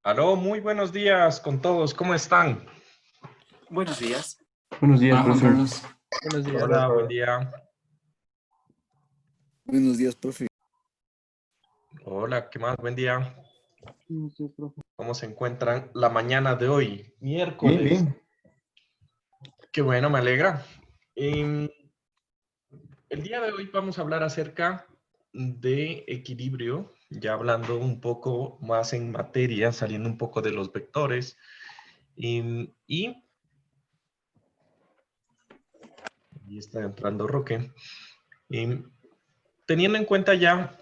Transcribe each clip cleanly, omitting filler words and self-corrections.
Aló, muy buenos días con todos, ¿cómo están? Buenos días. Buenos días, Juan profe. Carlos. Buenos días. Hola, buen día. Buenos días, profe. Hola, ¿qué más? Buen día. Buenos días, profe. ¿Cómo se encuentran la mañana de hoy? Bien, Miércoles. bien. Qué bueno, me alegra. Em, el día de hoy vamos a hablar acerca de equilibrio, ya hablando un poco más en materia, saliendo un poco de los vectores. Y ahí está entrando Roque. Em, teniendo en cuenta ya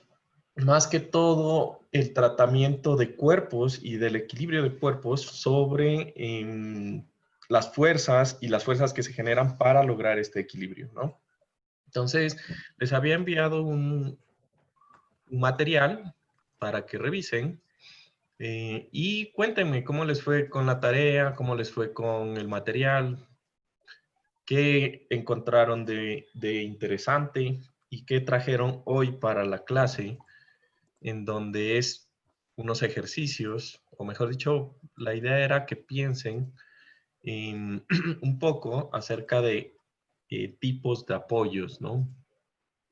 más que todo el tratamiento de cuerpos y del equilibrio de cuerpos sobre las fuerzas y las fuerzas que se generan para lograr este equilibrio, ¿no? Entonces, les había enviado un material para que revisen y cuéntenme cómo les fue con la tarea, cómo les fue con el material, qué encontraron de interesante y qué trajeron hoy para la clase, en donde es unos ejercicios, o mejor dicho, la idea era que piensen en, un poco acerca de tipos de apoyos, ¿no?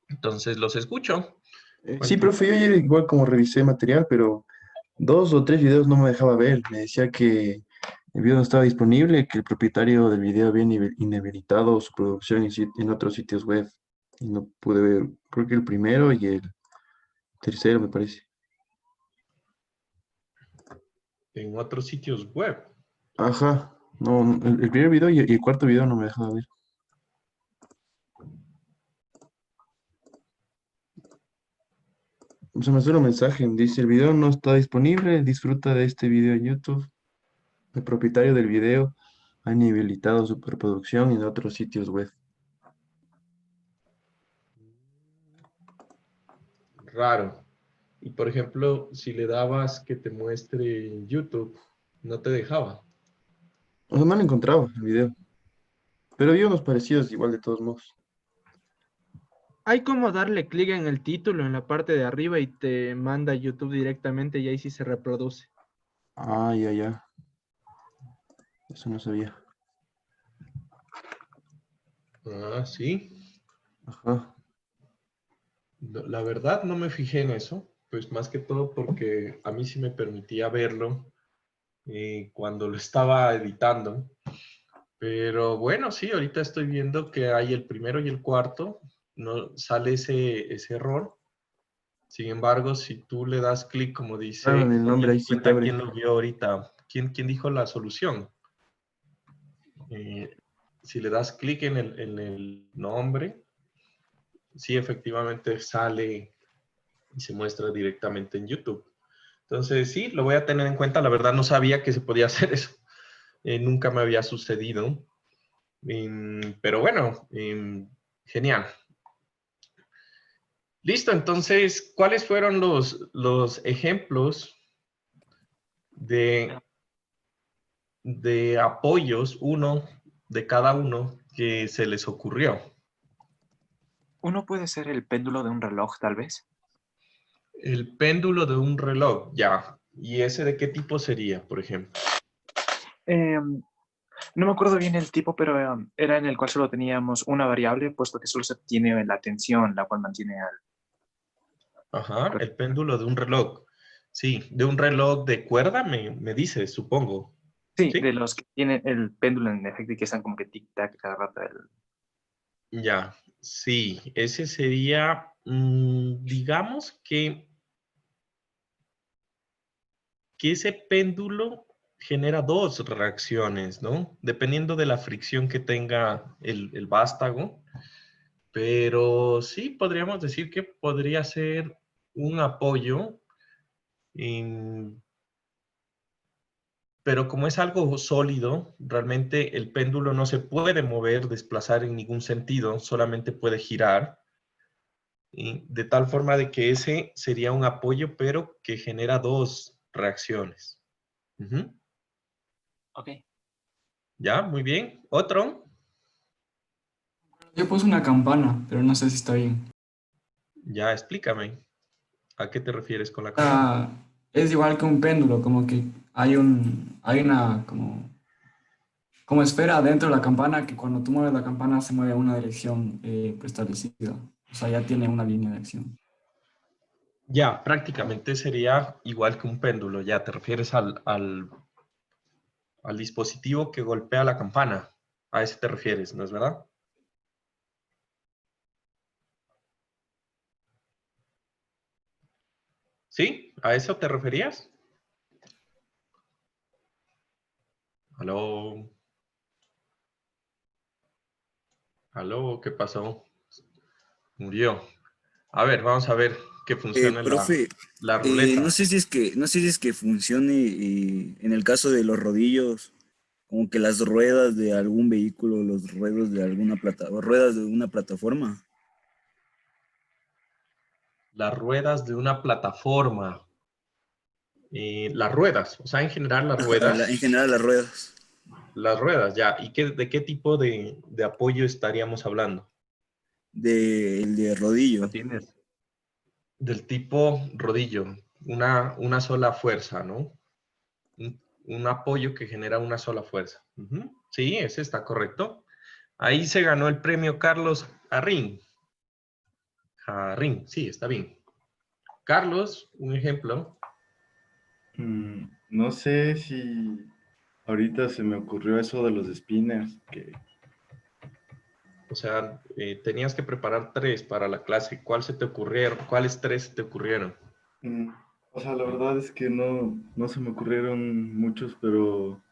Entonces, los escucho. Sí, Cuéntenme. profe, yo ayer igual como revisé material, pero 2 o 3 videos no me dejaba ver. Me decía que el video no estaba disponible, que el propietario del video había inhabilitado su producción en otros sitios web. Y no pude ver, creo que el primero y el tercero, me parece. En otros sitios web. Ajá, no, el primer video y el cuarto video no me dejaba ver. Se me suena un mensaje, dice, el video no está disponible, disfruta de este video en YouTube. El propietario del video ha inhabilitado su reproducción en otros sitios web. Raro. Y por ejemplo, si le dabas que te muestre en YouTube, no te dejaba. O sea, no lo encontraba el video, pero vi unos parecidos igual de todos modos. Hay como darle clic en el título en la parte de arriba y te manda a YouTube directamente y ahí sí se reproduce. Ah, ya, ya. Eso no sabía. Ah, sí. Ajá. La verdad no me fijé en eso, pues más que todo porque a mí sí me permitía verlo cuando lo estaba editando. Pero bueno, sí, ahorita estoy viendo que hay el primero y el cuarto, no sale ese error. Sin embargo, si tú le das clic, como Claro, en dice, el no me nombre di ahí sí te cuenta abre. quién lo vio ahorita, quién dijo la solución. Eh, si le das clic en el nombre, sí, efectivamente sale y se muestra directamente en YouTube. Entonces, sí, lo voy a tener en cuenta. La verdad no sabía que se podía hacer eso. Nunca me había sucedido. Pero bueno, genial. Listo, entonces, ¿cuáles fueron los ejemplos de, de apoyos, uno de cada uno, que se les ocurrió? Uno puede ser el péndulo de un reloj, tal vez. El péndulo de un reloj, ya. ¿Y ese de qué tipo sería, por ejemplo? No me acuerdo bien el tipo, pero era en el cual solo teníamos una variable, puesto que solo se obtiene la tensión, la cual mantiene al... Ajá, el péndulo de un reloj. Sí, de un reloj de cuerda, me dice, supongo. Sí, ¿Sí? de los que tienen el péndulo en efecto y que están como que tic-tac cada rato. Ya, sí, ese sería, digamos que ese péndulo genera dos reacciones, ¿no? Dependiendo de la fricción que tenga el vástago. Pero sí, podríamos decir que podría ser un apoyo, en- pero como es algo sólido, realmente el péndulo no se puede mover, desplazar en ningún sentido, solamente puede girar. Y de tal forma de que ese sería un apoyo, pero que genera dos reacciones. Ujú. Ok. Ya, muy bien. Otro. Yo puse una campana, pero no sé si está bien. Ya, explícame. ¿A qué te refieres con la campana? Ah, es igual que un péndulo, como que hay una como esfera dentro de la campana que cuando tú mueves la campana se mueve a una dirección preestablecida. O sea, ya tiene una línea de acción. Ya, prácticamente sería igual que un péndulo. Ya te refieres al dispositivo que golpea la campana. A ese te refieres, ¿no es verdad? ¿Sí? ¿A eso te referías? Aló. Aló, ¿qué pasó? Murió. A ver, vamos a ver que funcione Profe, la ruleta. no sé si es que funcione en el caso de los rodillos, como que las ruedas de algún vehículo, los ruedos de alguna ruedas de una plataforma. Las ruedas de una plataforma. Las ruedas, o sea, en general las Ajá, ruedas. en general las ruedas. Las ruedas, ya. ¿Y de qué tipo de apoyo estaríamos hablando? El de rodillo. Tienes del tipo rodillo, una sola fuerza, ¿no? Un apoyo que genera una sola fuerza. Ujú. Sí, ese está correcto. Ahí se ganó el premio Carlos Jarrín. Jarrín, sí, está bien. Carlos, un ejemplo. No sé si ahorita se me ocurrió eso de los spinners, que O sea, tenías que preparar 3 para la clase. ¿Cuál se te ocurrieron? ¿Cuáles 3 te ocurrieron? mm, o sea, la verdad es que no se me ocurrieron muchos, pero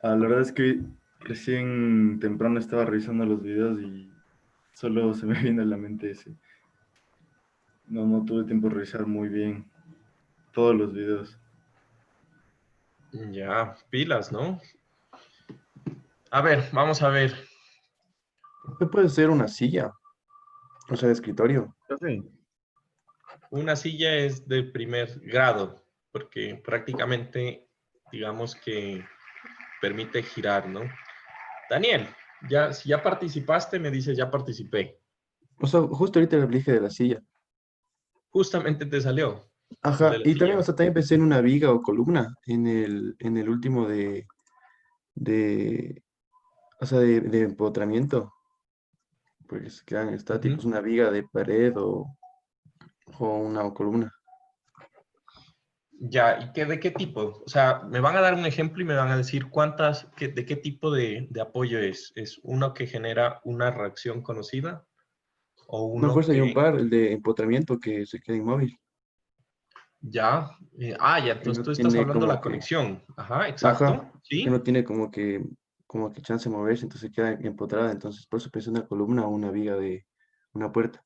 la verdad es que recién temprano estaba revisando los videos y solo se me viene a la mente ese. No tuve tiempo de revisar muy bien todos los videos. Ya, pilas, ¿no? A ver, vamos a ver. ¿Qué puede ser una silla? O sea, de escritorio. Una silla es de primer grado, porque prácticamente, digamos que permite girar, ¿no? Daniel, ya, si ya participaste, me dices, ya participé. O sea, justo ahorita le dije de la silla. Justamente te salió el de Ajá, la y también, o silla. sea, también pensé en una viga o columna en el último de, o sea, de empotramiento. Pues quedan estáticos, Ujú. una viga de pared o una columna. Ya, ¿y de qué tipo? O sea, me van a dar un ejemplo y me van a decir de qué tipo de apoyo es. ¿Es uno que genera una reacción conocida o Una uno fuerza y un que par, el de empotramiento que se queda inmóvil. ya? Ya, Que entonces no tú estás tiene hablando de la como que, conexión. Ajá, ajá, exacto, que no ¿sí? tiene como que chance de moverse, entonces queda empotrada. Entonces, por eso pensé una columna o una viga de una puerta.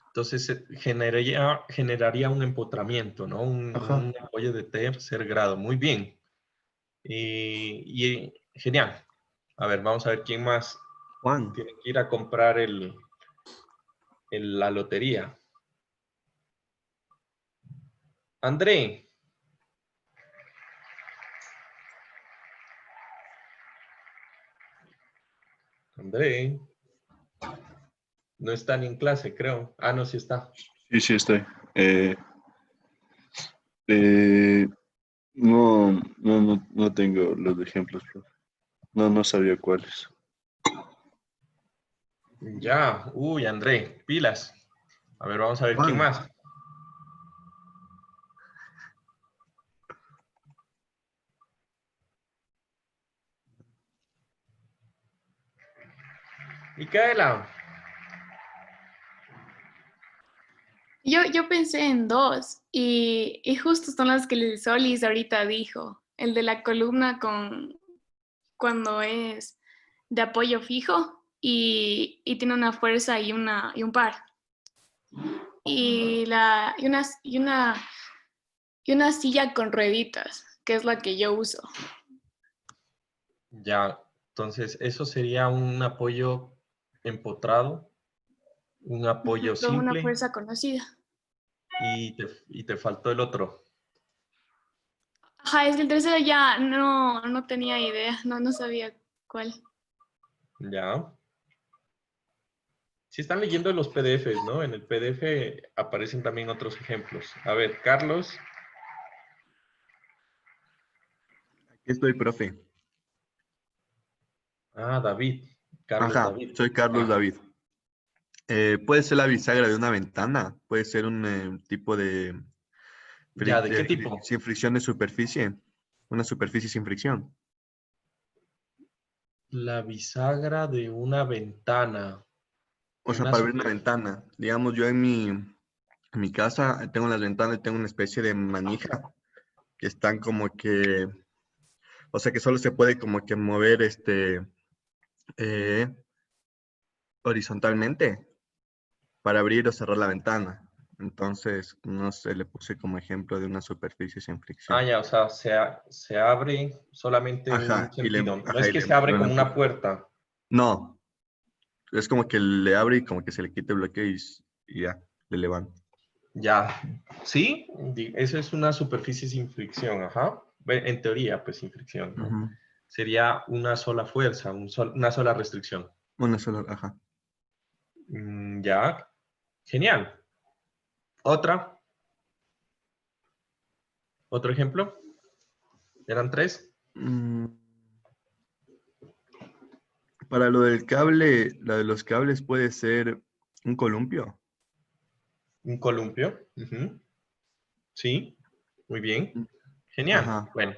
Entonces generaría un empotramiento, ¿no? Ajá, Un apoyo de tercer grado. Muy bien. Genial. A ver, vamos a ver quién más Juan. tiene que ir a comprar la lotería. André, André, no está ni en clase, creo. Ah, no, sí está. Sí, sí, estoy. Eh, no tengo los ejemplos, profe. No sabía cuáles. Ya, uy, André, pilas. A ver, vamos a ver quién Juan. más. Micaela. Yo pensé en dos y justo son las que el Solis ahorita dijo. El de la columna cuando es de apoyo fijo y tiene una fuerza y un par. Y, la, y una silla con rueditas, que es la que yo uso. Ya, entonces eso sería un apoyo empotrado, un apoyo Con una simple fuerza conocida. y te faltó el otro. Ajá, es que el tercero ya no tenía idea, no sabía cuál. Ya. Si están leyendo los PDFs, ¿no? En el PDF aparecen también otros ejemplos. A ver, Carlos. Estoy, profe. Ah, David. Carlos Ajá, David. soy Carlos Ah, David. Puede ser la bisagra de una ventana, puede ser un tipo de, ya, ¿de qué tipo? sin fricción de superficie, una superficie sin fricción. La bisagra de una ventana. O sea, Una para abrir una super... ventana. Digamos, yo en mi casa tengo las ventanas y tengo una especie de manija que están como que, o sea, que solo se puede como que mover eh, horizontalmente para abrir o cerrar la ventana. Entonces, no sé, le puse como ejemplo de una superficie sin Ah, fricción. ya, o sea, se abre solamente en un Ajá, sentido. No ajá, es y que le se abre muevo como la una puerta. puerta. No, es como que le abre y como que se le quita el bloqueo y ya, le levanta. Ya. ¿Sí? Eso es una superficie sin fricción, ajá. En teoría, pues sin fricción, ¿no? Ujú. Sería una sola fuerza, una sola restricción. Una sola, ajá. Ya. Genial. Otra. Otro ejemplo. ¿Eran tres? Mm, Para lo del cable, la de los cables puede ser un columpio. Un columpio. Ujú. Sí. Muy bien. Genial. Ajá. Bueno,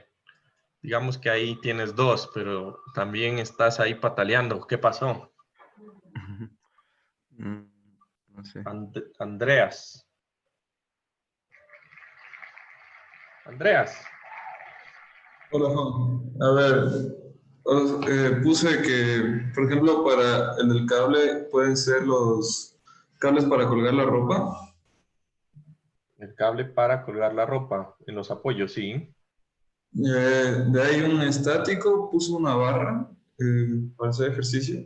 digamos que ahí tienes dos, pero también estás ahí pataleando. ¿Qué pasó? Mm, No sé. Andreas. Andreas. Hola, Juan. A ver, puse que, por ejemplo, para el del cable pueden ser los cables para colgar la ropa. El cable para colgar la ropa en los apoyos, sí. De ahí un estático, puso una barra para hacer ejercicio.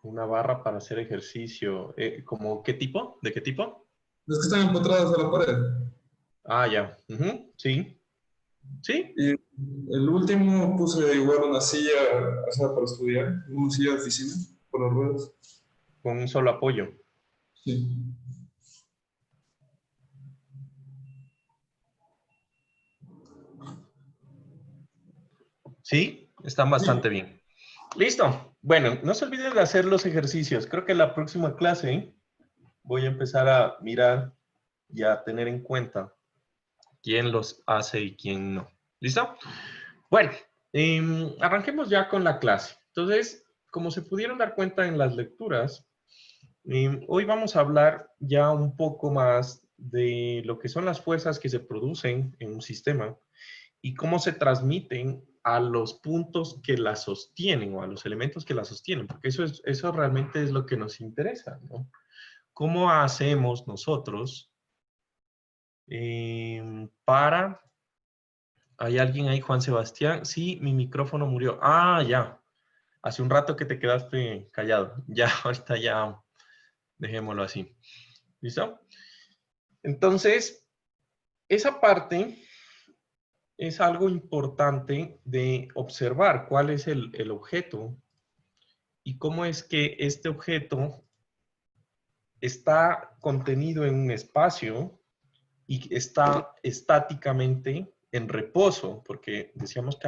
Una barra para hacer ejercicio. ¿Cómo qué tipo? ¿De qué tipo? Los que están empotrados a la pared. Ah, ya. Ujú, sí. Sí. Y el último puse igual una silla, o sea, para estudiar, una silla de oficina, por las ruedas. Con un solo apoyo. Sí. Sí, están bastante bien. Listo. Bueno, no se olviden de hacer los ejercicios. Creo que la próxima clase voy a empezar a mirar y a tener en cuenta quién los hace y quién no. ¿Listo? Bueno, arranquemos ya con la clase. Entonces, como se pudieron dar cuenta en las lecturas, hoy vamos a hablar ya un poco más de lo que son las fuerzas que se producen en un sistema y cómo se transmiten a los puntos que la sostienen o a los elementos que la sostienen, porque eso realmente es lo que nos interesa, ¿no? ¿Cómo hacemos nosotros para... ¿Hay alguien ahí, Juan Sebastián? Sí, mi micrófono murió. Ah, ya. Hace un rato que te quedaste callado. Ya, ahorita ya dejémoslo así. ¿Listo? Entonces, esa parte es algo importante de observar cuál es el objeto y cómo es que este objeto está contenido en un espacio y está estáticamente en reposo, porque decíamos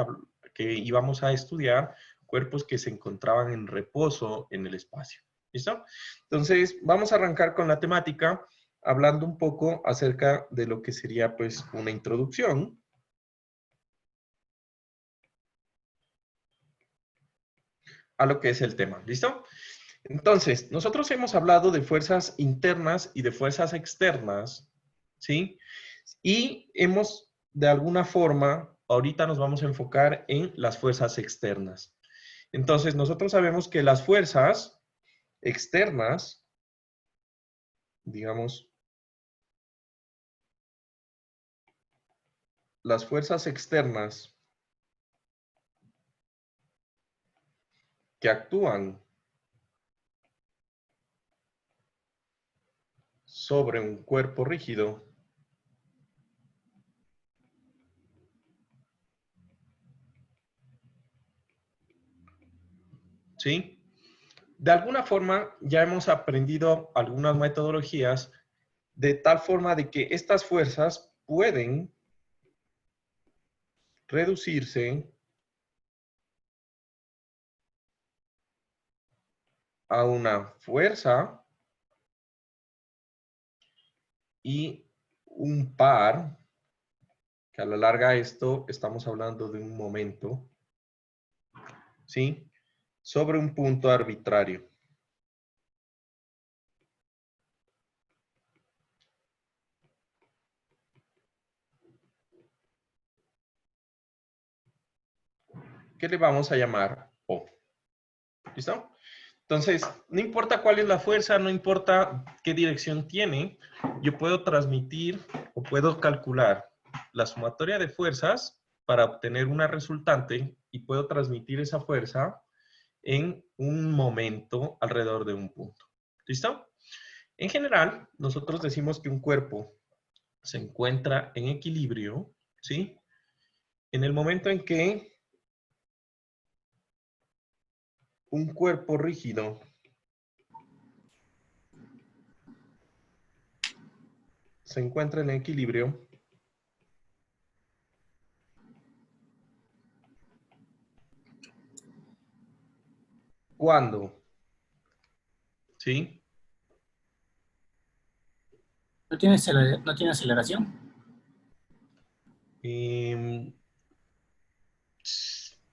que íbamos a estudiar cuerpos que se encontraban en reposo en el espacio. ¿Listo? Entonces, vamos a arrancar con la temática hablando un poco acerca de lo que sería pues una introducción. A lo que es el tema. ¿Listo? Entonces, nosotros hemos hablado de fuerzas internas y de fuerzas externas, ¿sí? Y hemos, de alguna forma, ahorita nos vamos a enfocar en las fuerzas externas. Entonces, nosotros sabemos que las fuerzas externas, digamos, las fuerzas externas que actúan sobre un cuerpo rígido, ¿sí? De alguna forma ya hemos aprendido algunas metodologías de tal forma de que estas fuerzas pueden reducirse a una fuerza y un par, que a la larga esto estamos hablando de un momento, ¿sí? Sobre un punto arbitrario. ¿Qué le vamos a llamar O? ¿Listo? Entonces, no importa cuál es la fuerza, no importa qué dirección tiene, yo puedo transmitir o puedo calcular la sumatoria de fuerzas para obtener una resultante y puedo transmitir esa fuerza en un momento alrededor de un punto. ¿Listo? En general, nosotros decimos que un cuerpo se encuentra en equilibrio, ¿sí? En el momento en que un cuerpo rígido se encuentra en equilibrio cuando, ¿sí? No tiene aceleración.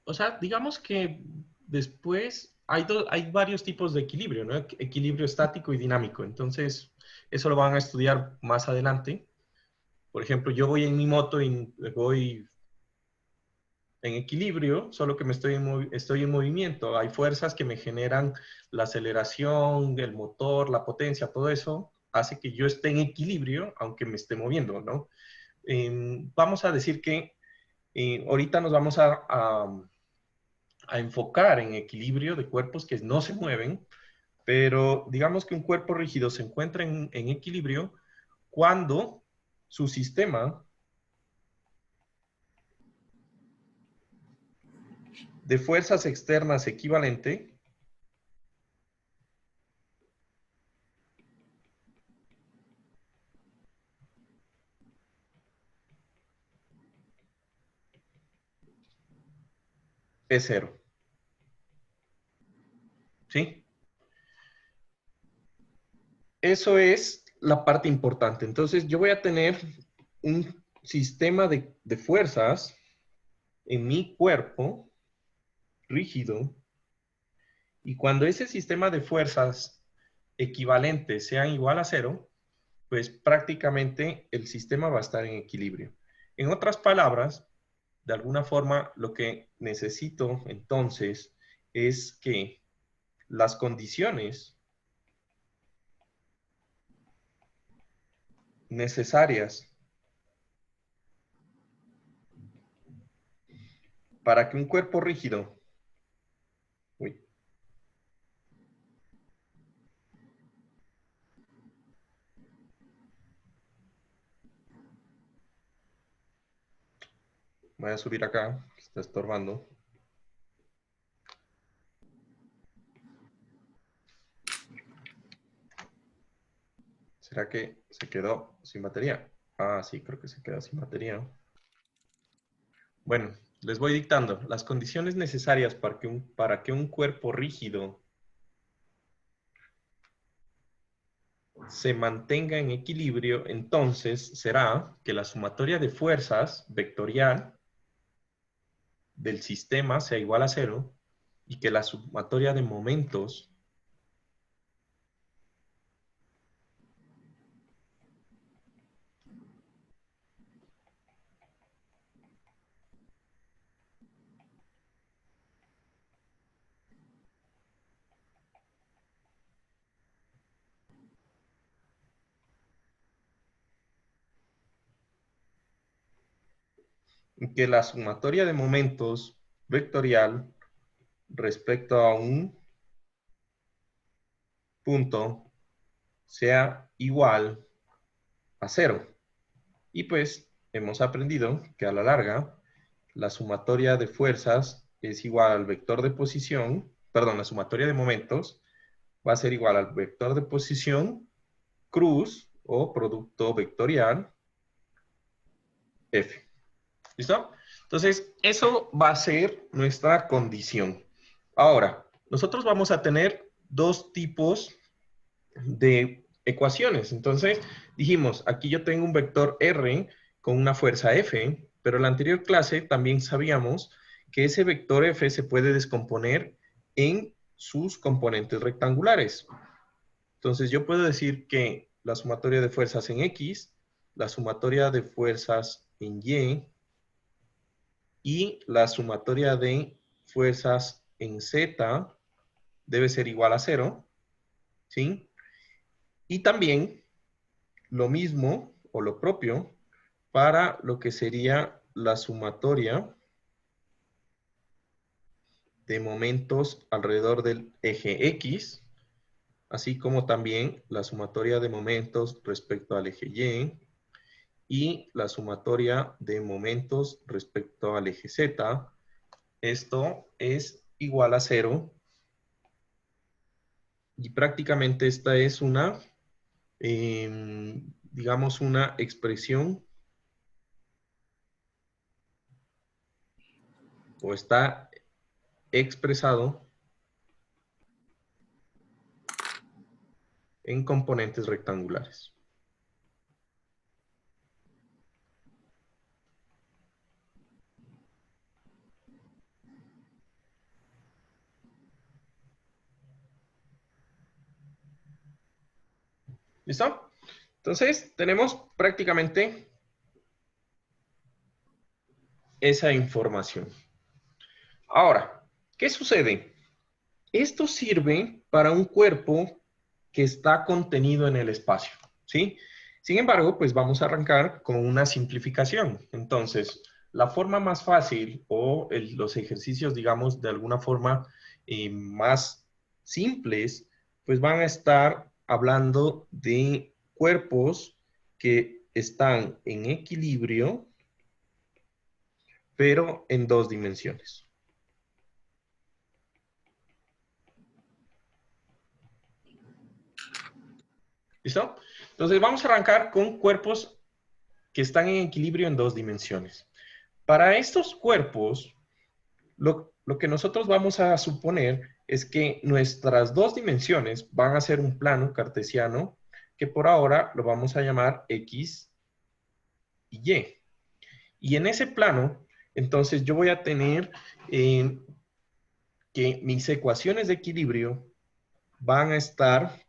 O sea, digamos que después hay varios tipos de equilibrio, ¿no? Equilibrio estático y dinámico. Entonces, eso lo van a estudiar más adelante. Por ejemplo, yo voy en mi moto y voy en equilibrio, solo que estoy en movimiento. Hay fuerzas que me generan la aceleración, el motor, la potencia, todo eso hace que yo esté en equilibrio, aunque me esté moviendo, ¿no? Vamos a decir que ahorita nos vamos a enfocar en equilibrio de cuerpos que no se mueven, pero digamos que un cuerpo rígido se encuentra en equilibrio cuando su sistema de fuerzas externas equivalente es cero. ¿Sí? Eso es la parte importante. Entonces, yo voy a tener un sistema de fuerzas en mi cuerpo rígido, y cuando ese sistema de fuerzas equivalentes sean igual a cero, pues prácticamente el sistema va a estar en equilibrio. En otras palabras, de alguna forma, lo que necesito entonces es que las condiciones necesarias para que un cuerpo rígido, uy, voy a subir acá, que está estorbando. ¿Será que se quedó sin batería? Ah, sí, creo que se quedó sin batería. Bueno, les voy dictando las condiciones necesarias para que un cuerpo rígido se mantenga en equilibrio. Entonces será que la sumatoria de fuerzas vectorial del sistema sea igual a cero y que la sumatoria de momentos vectorial respecto a un punto sea igual a cero. Y pues hemos aprendido que a la larga la sumatoria de fuerzas es igual al vector de posición, perdón, la sumatoria de momentos va a ser igual al vector de posición cruz o producto vectorial F. ¿Listo? Entonces, eso va a ser nuestra condición. Ahora, nosotros vamos a tener dos tipos de ecuaciones. Entonces, dijimos, aquí yo tengo un vector R con una fuerza F, pero en la anterior clase también sabíamos que ese vector F se puede descomponer en sus componentes rectangulares. Entonces, yo puedo decir que la sumatoria de fuerzas en X, la sumatoria de fuerzas en Y la sumatoria de fuerzas en Z debe ser igual a 0, ¿sí? Y también lo mismo o lo propio para lo que sería la sumatoria de momentos alrededor del eje X, así como también la sumatoria de momentos respecto al eje Y y la sumatoria de momentos respecto al eje Z. Esto es igual a 0 y prácticamente esta es una, digamos, una expresión o está expresado en componentes rectangulares. ¿Listo? Entonces, tenemos prácticamente esa información. Ahora, ¿qué sucede? Esto sirve para un cuerpo que está contenido en el espacio, ¿sí? Sin embargo, pues vamos a arrancar con una simplificación. Entonces, la forma más fácil o los ejercicios, digamos, de alguna forma más simples, pues van a estar hablando de cuerpos que están en equilibrio, pero en dos dimensiones. ¿Listo? Entonces vamos a arrancar con cuerpos que están en equilibrio en dos dimensiones. Para estos cuerpos, lo que nosotros vamos a suponer es que nuestras dos dimensiones van a ser un plano cartesiano que por ahora lo vamos a llamar X y Y. Y en ese plano, entonces yo voy a tener que mis ecuaciones de equilibrio van a estar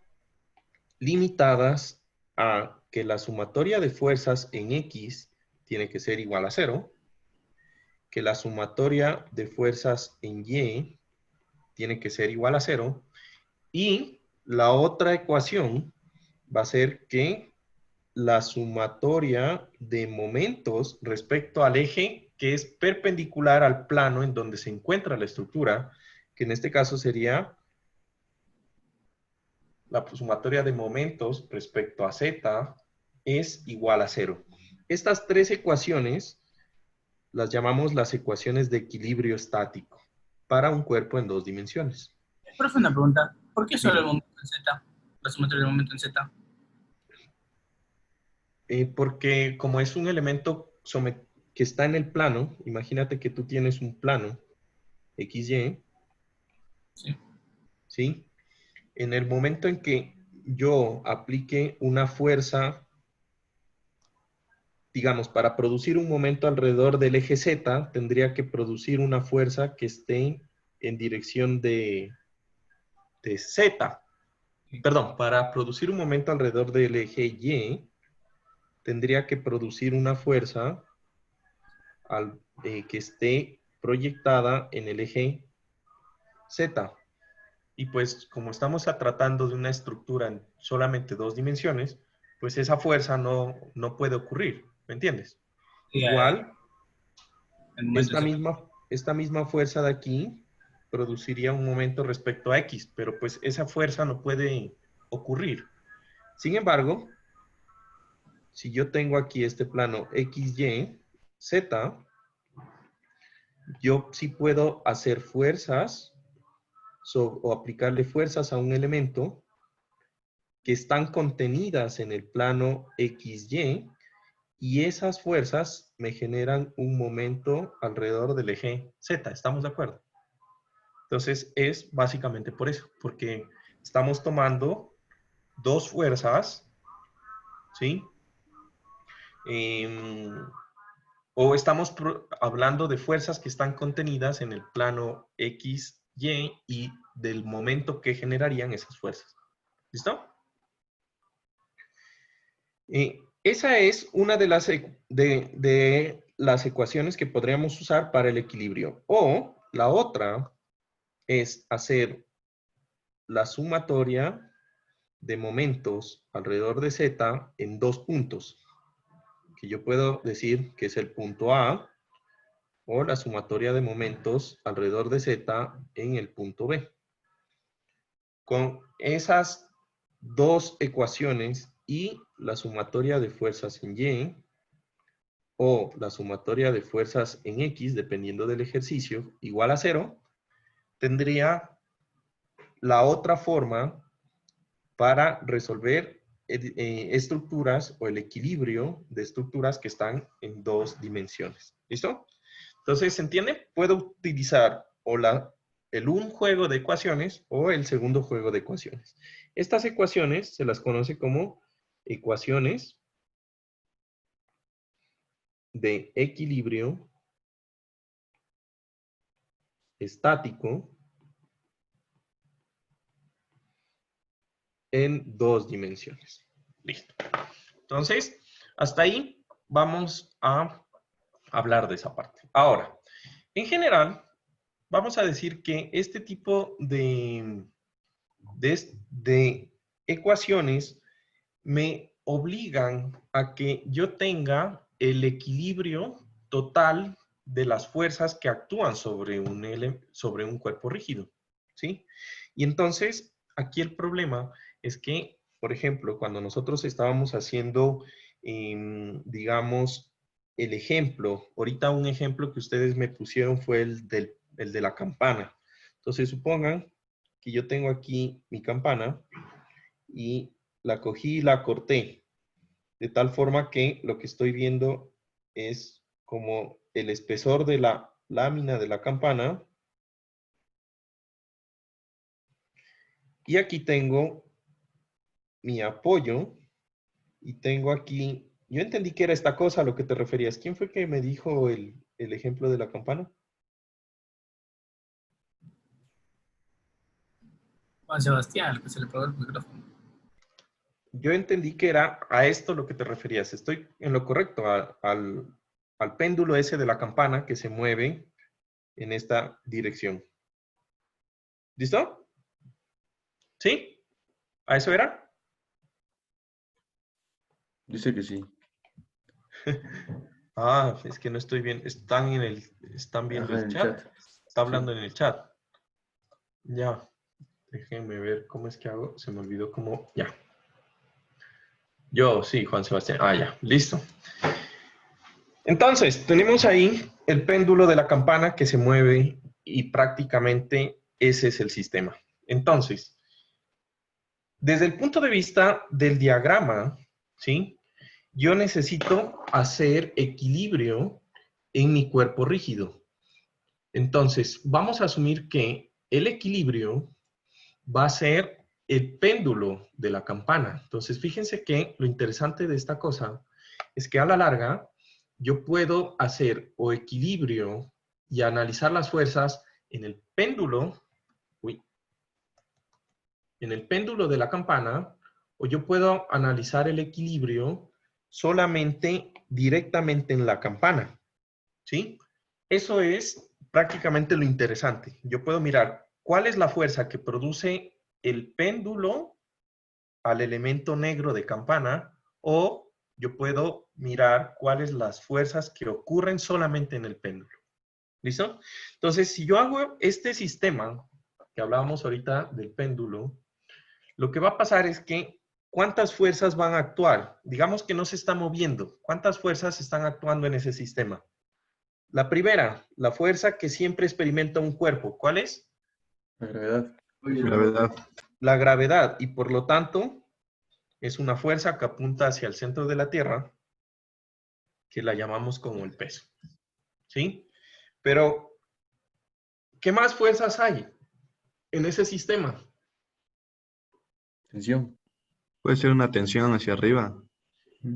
limitadas a que la sumatoria de fuerzas en X tiene que ser igual a 0, que la sumatoria de fuerzas en Y tiene que ser igual a 0, y la otra ecuación va a ser que la sumatoria de momentos respecto al eje que es perpendicular al plano en donde se encuentra la estructura, que en este caso sería la sumatoria de momentos respecto a Z es igual a 0. Estas tres ecuaciones las llamamos las ecuaciones de equilibrio estático para un cuerpo en dos dimensiones. Profe, una pregunta. ¿Por qué solo el momento en Z? La sumatoria del momento en Z. Porque como es un elemento que está en el plano, imagínate que tú tienes un plano XY, Sí. ¿sí? En el momento en que yo aplique una fuerza, digamos, para producir un momento alrededor del eje Z, tendría que producir una fuerza que esté en dirección de Z. Perdón, para producir un momento alrededor del eje Y, tendría que producir una fuerza que esté proyectada en el eje Z. Y pues como estamos tratando de una estructura en solamente dos dimensiones, pues esa fuerza no puede ocurrir, ¿me entiendes? Sí, Igual, el momento en Z. esta misma fuerza de aquí produciría un momento respecto a X, pero pues esa fuerza no puede ocurrir. Sin embargo, si yo tengo aquí este plano XY, Z, yo sí puedo hacer fuerzas o aplicarle fuerzas a un elemento que están contenidas en el plano XY y esas fuerzas me generan un momento alrededor del eje Z. ¿Estamos de acuerdo? Entonces es básicamente por eso, porque estamos tomando dos fuerzas, ¿sí? O estamos hablando de fuerzas que están contenidas en el plano X, Y del momento que generarían esas fuerzas. ¿Listo? Esa es una de las ecuaciones que podríamos usar para el equilibrio. O la otra es hacer la sumatoria de momentos alrededor de Z en dos puntos, que yo puedo decir que es el punto A, o la sumatoria de momentos alrededor de Z en el punto B. Con esas dos ecuaciones y la sumatoria de fuerzas en Y, o la sumatoria de fuerzas en X, dependiendo del ejercicio, igual a 0, tendría la otra forma para resolver estructuras o el equilibrio de estructuras que están en dos dimensiones. ¿Listo? Entonces, ¿se entiende? Puedo utilizar o un juego de ecuaciones o el segundo juego de ecuaciones. Estas ecuaciones se las conoce como ecuaciones de equilibrio estático en dos dimensiones. Listo. Entonces, hasta ahí vamos a hablar de esa parte. Ahora, en general, vamos a decir que este tipo de ecuaciones me obligan a que yo tenga el equilibrio total de las fuerzas que actúan sobre un cuerpo rígido, ¿sí? Y entonces, aquí el problema es que, por ejemplo, cuando nosotros estábamos haciendo, digamos, el ejemplo, ahorita un ejemplo que ustedes me pusieron fue el de la campana. Entonces, supongan que yo tengo aquí mi campana y la cogí y la corté, de tal forma que lo que estoy viendo es como el espesor de la lámina de la campana. Y aquí tengo mi apoyo y tengo aquí, yo entendí que era esta cosa a lo que te referías. ¿Quién fue que me dijo el ejemplo de la campana? Juan Sebastián, el que se le pegó el micrófono. Yo entendí que era a esto lo que te referías. Estoy en lo correcto, al péndulo ese de la campana que se mueve en esta dirección. ¿Listo? ¿Sí? ¿A eso era? Dice que sí. Ah, es que no estoy bien. Están viendo Ajá, el en el chat. chat. Está Sí. hablando en el chat. Ya. Déjenme ver cómo es que hago. Se me olvidó cómo. Ya. Yo, sí, Juan Sebastián. Ah, ya. Listo. Entonces, tenemos ahí el péndulo de la campana que se mueve y prácticamente ese es el sistema. Entonces, desde el punto de vista del diagrama, ¿sí? Yo necesito hacer equilibrio en mi cuerpo rígido. Entonces, vamos a asumir que el equilibrio va a ser el péndulo de la campana. Entonces, fíjense que lo interesante de esta cosa es que a la larga yo puedo hacer o equilibrio y analizar las fuerzas en el péndulo, en el péndulo de la campana, o yo puedo analizar el equilibrio solamente directamente en la campana, ¿sí? Eso es prácticamente lo interesante. Yo puedo mirar cuál es la fuerza que produce el péndulo al elemento negro de campana, o yo puedo mirar cuáles las fuerzas que ocurren solamente en el péndulo. ¿Listo? Entonces, si yo hago este sistema que hablábamos ahorita del péndulo, lo que va a pasar es que ¿cuántas fuerzas van a actuar? Digamos que no se está moviendo. ¿Cuántas fuerzas están actuando en ese sistema? La primera, la fuerza que siempre experimenta un cuerpo. ¿Cuál es? La gravedad. Gravedad. La gravedad. Y por lo tanto, es una fuerza que apunta hacia el centro de la Tierra. que la llamamos como el peso. ¿Sí? Pero, ¿qué más fuerzas hay en ese sistema? Tensión. Puede ser una tensión hacia arriba,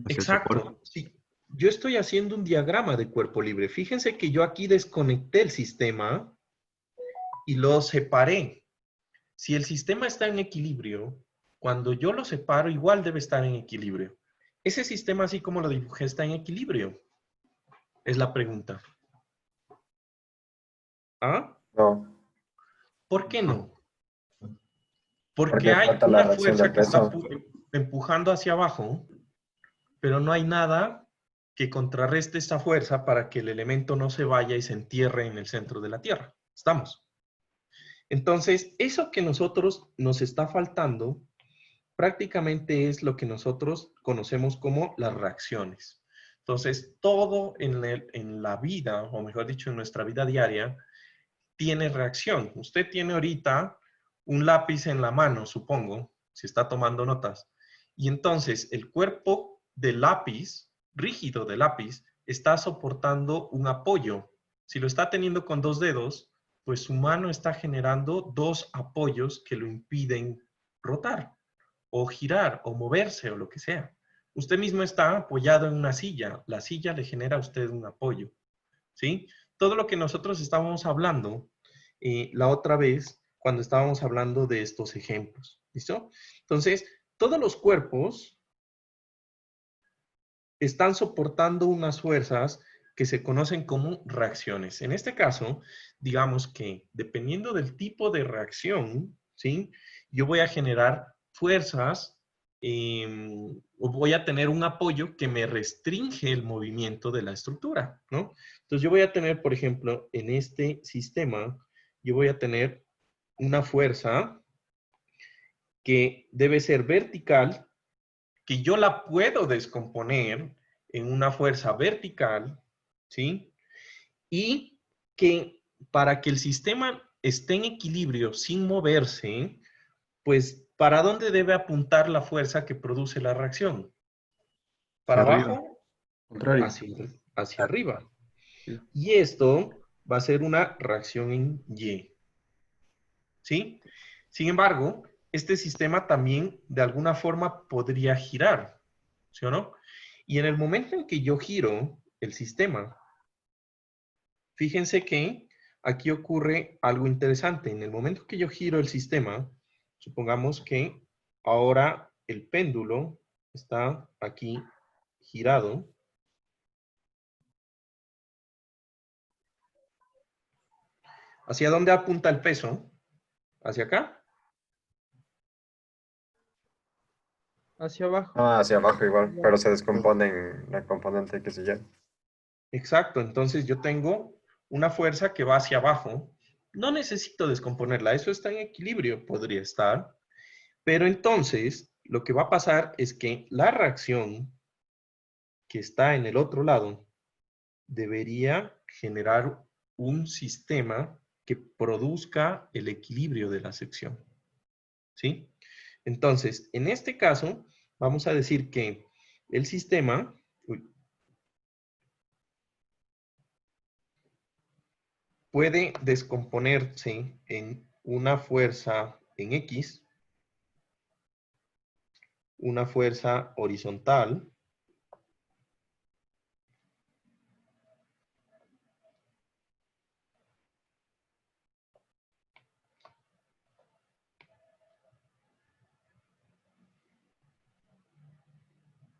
hacia el soporte. Exacto. Sí. Yo estoy haciendo un diagrama de cuerpo libre. Fíjense que yo aquí desconecté el sistema y lo separé. Si el sistema está en equilibrio, cuando yo lo separo, igual debe estar en equilibrio. ¿Ese sistema, así como lo dibujé, está en equilibrio? Es la pregunta. ¿Ah? No, ¿Por qué no? Porque porque hay falta la una reacción fuerza del que está peso. empujando hacia abajo, pero no hay nada que contrarreste esa fuerza para que el elemento no se vaya y se entierre en el centro de la Tierra. ¿Estamos? Entonces, eso que nosotros nos está faltando prácticamente es lo que nosotros conocemos como las reacciones. Entonces, todo en la vida, o mejor dicho, en nuestra vida diaria, tiene reacción. Usted tiene ahorita un lápiz en la mano, supongo, si está tomando notas. Y entonces, el cuerpo del lápiz, rígido del lápiz, está soportando un apoyo. Si lo está teniendo con 2 dedos, pues su mano está generando 2 apoyos que lo impiden rotar, o girar, o moverse, o lo que sea. Usted mismo está apoyado en una silla. La silla le genera a usted un apoyo, ¿sí? Todo lo que nosotros estábamos hablando la otra vez, cuando estábamos hablando de estos ejemplos, ¿listo? Entonces, todos los cuerpos están soportando unas fuerzas que se conocen como reacciones. En este caso, digamos que dependiendo del tipo de reacción, ¿sí? Yo voy a generar fuerzas o voy a tener un apoyo que me restringe el movimiento de la estructura, ¿no? Entonces yo voy a tener, por ejemplo, en este sistema, yo voy a tener una fuerza que debe ser vertical, que yo la puedo descomponer en una fuerza vertical, ¿sí? Y que para que el sistema esté en equilibrio sin moverse, pues, ¿para dónde debe apuntar la fuerza que produce la reacción? ¿Para Hacia arriba. abajo? Contrario. Hacia arriba. Y esto va a ser una reacción en Y. ¿Sí? Sin embargo, este sistema también de alguna forma podría girar, ¿sí o no? Y en el momento en que yo giro el sistema, fíjense que aquí ocurre algo interesante. En el momento que yo giro el sistema, supongamos que ahora el péndulo está aquí girado. ¿Hacia dónde apunta el peso? ¿Hacia acá? Hacia abajo. Ah, hacia abajo igual, pero se descompone en la componente X y Y. Exacto, entonces yo tengo una fuerza que va hacia abajo. No necesito descomponerla, eso está en equilibrio, podría estar. Pero entonces, lo que va a pasar es que la reacción que está en el otro lado debería generar un sistema que produzca el equilibrio de la sección. ¿Sí? Entonces, en este caso, vamos a decir que el sistema puede descomponerse en una fuerza en X, una fuerza horizontal,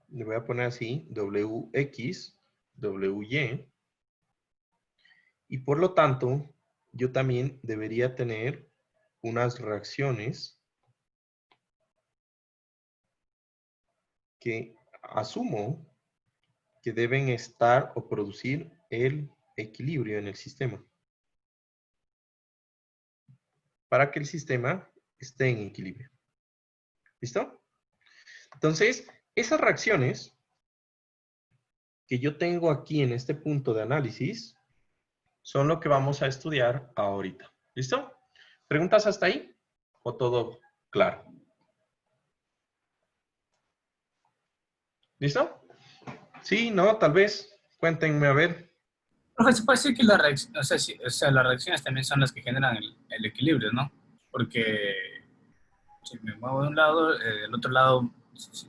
le voy a poner así, WX, WY, y por lo tanto, yo también debería tener unas reacciones que asumo que deben estar o producir el equilibrio en el sistema. Para que el sistema esté en equilibrio. ¿Listo? Entonces, esas reacciones que yo tengo aquí en este punto de análisis son lo que vamos a estudiar ahorita. ¿Listo? ¿Preguntas hasta ahí? ¿O todo claro? ¿Listo? Sí, no, tal vez. Cuéntenme, a ver. Profe, se puede decir que la reacción, o sea, las reacciones también son las que generan el equilibrio, ¿no? Porque si me muevo de un lado, del otro lado,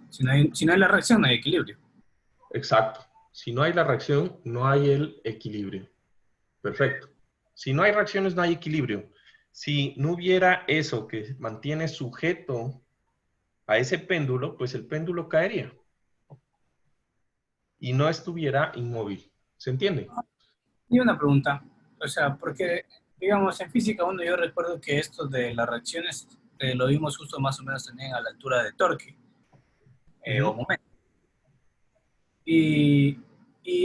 si no hay la reacción, no hay equilibrio. Exacto. Si no hay la reacción, no hay el equilibrio. Perfecto. Si no hay reacciones, no hay equilibrio. Si no hubiera eso que mantiene sujeto a ese péndulo, pues el péndulo caería y no estuviera inmóvil. ¿Se entiende? Y una pregunta, o sea, porque, digamos, en física 1 yo recuerdo que esto de las reacciones lo vimos justo más o menos también a la altura de torque o momento. Y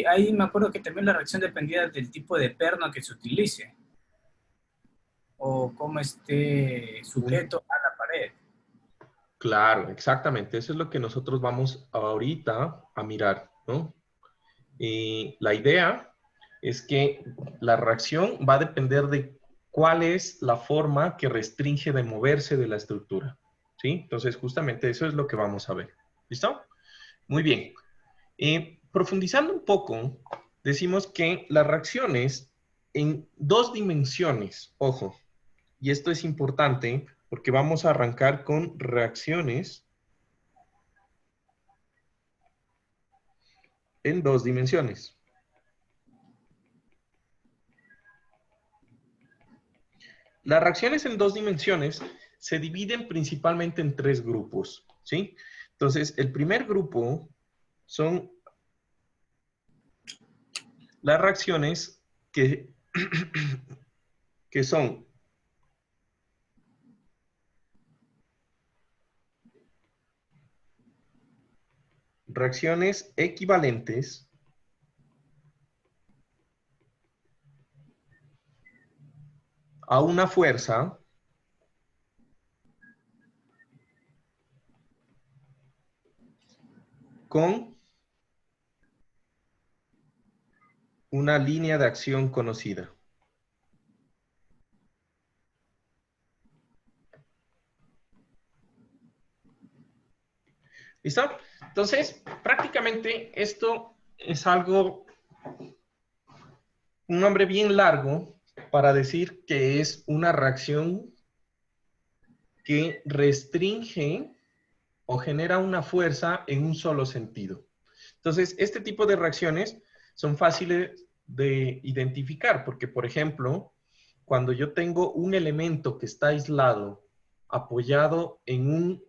ahí me acuerdo que también la reacción dependía del tipo de perno que se utilice o cómo esté sujeto a la pared. Claro, exactamente. Eso es lo que nosotros vamos ahorita a mirar, ¿no? La idea es que la reacción va a depender de cuál es la forma que restringe de moverse de la estructura, ¿sí? Entonces, justamente eso es lo que vamos a ver. ¿Listo? Muy bien. Profundizando un poco, decimos que las reacciones en 2 dimensiones, ojo, y esto es importante porque vamos a arrancar con reacciones en 2 dimensiones. Las reacciones en 2 dimensiones se dividen principalmente en 3 grupos, ¿sí? Entonces, el primer grupo son las reacciones que, que son reacciones equivalentes a una fuerza con una línea de acción conocida. ¿Listo? Entonces, prácticamente esto es algo, un nombre bien largo para decir que es una reacción que restringe o genera una fuerza en un solo sentido. Entonces, este tipo de reacciones son fáciles de identificar porque, por ejemplo, cuando yo tengo un elemento que está aislado, apoyado en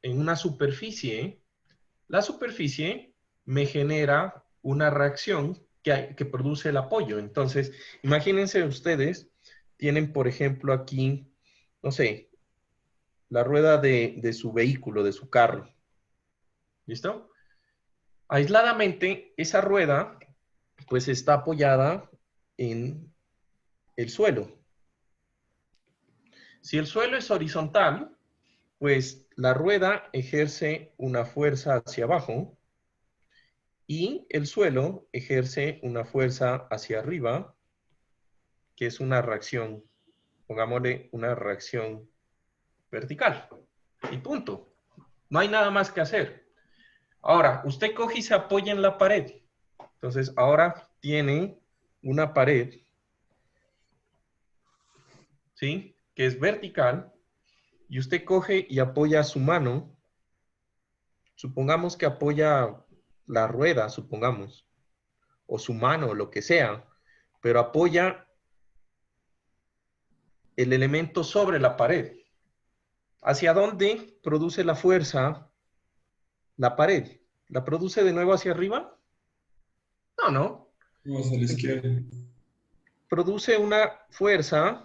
una superficie, la superficie me genera una reacción que produce el apoyo. Entonces, imagínense ustedes, tienen, por ejemplo, aquí, no sé, la rueda de su vehículo, de su carro. ¿Listo? Aisladamente, esa rueda, pues está apoyada en el suelo. Si el suelo es horizontal, pues la rueda ejerce una fuerza hacia abajo y el suelo ejerce una fuerza hacia arriba, que es una reacción, pongámosle una reacción vertical. Y punto. No hay nada más que hacer. Ahora, usted coge y se apoya en la pared. Entonces, ahora tiene una pared, ¿sí? Que es vertical. Y usted coge y apoya su mano. Supongamos que apoya la rueda, supongamos. O su mano, lo que sea. Pero apoya el elemento sobre la pared. ¿Hacia dónde produce la fuerza la pared? ¿La produce de nuevo hacia arriba? No, no. Vamos a la izquierda. Produce una fuerza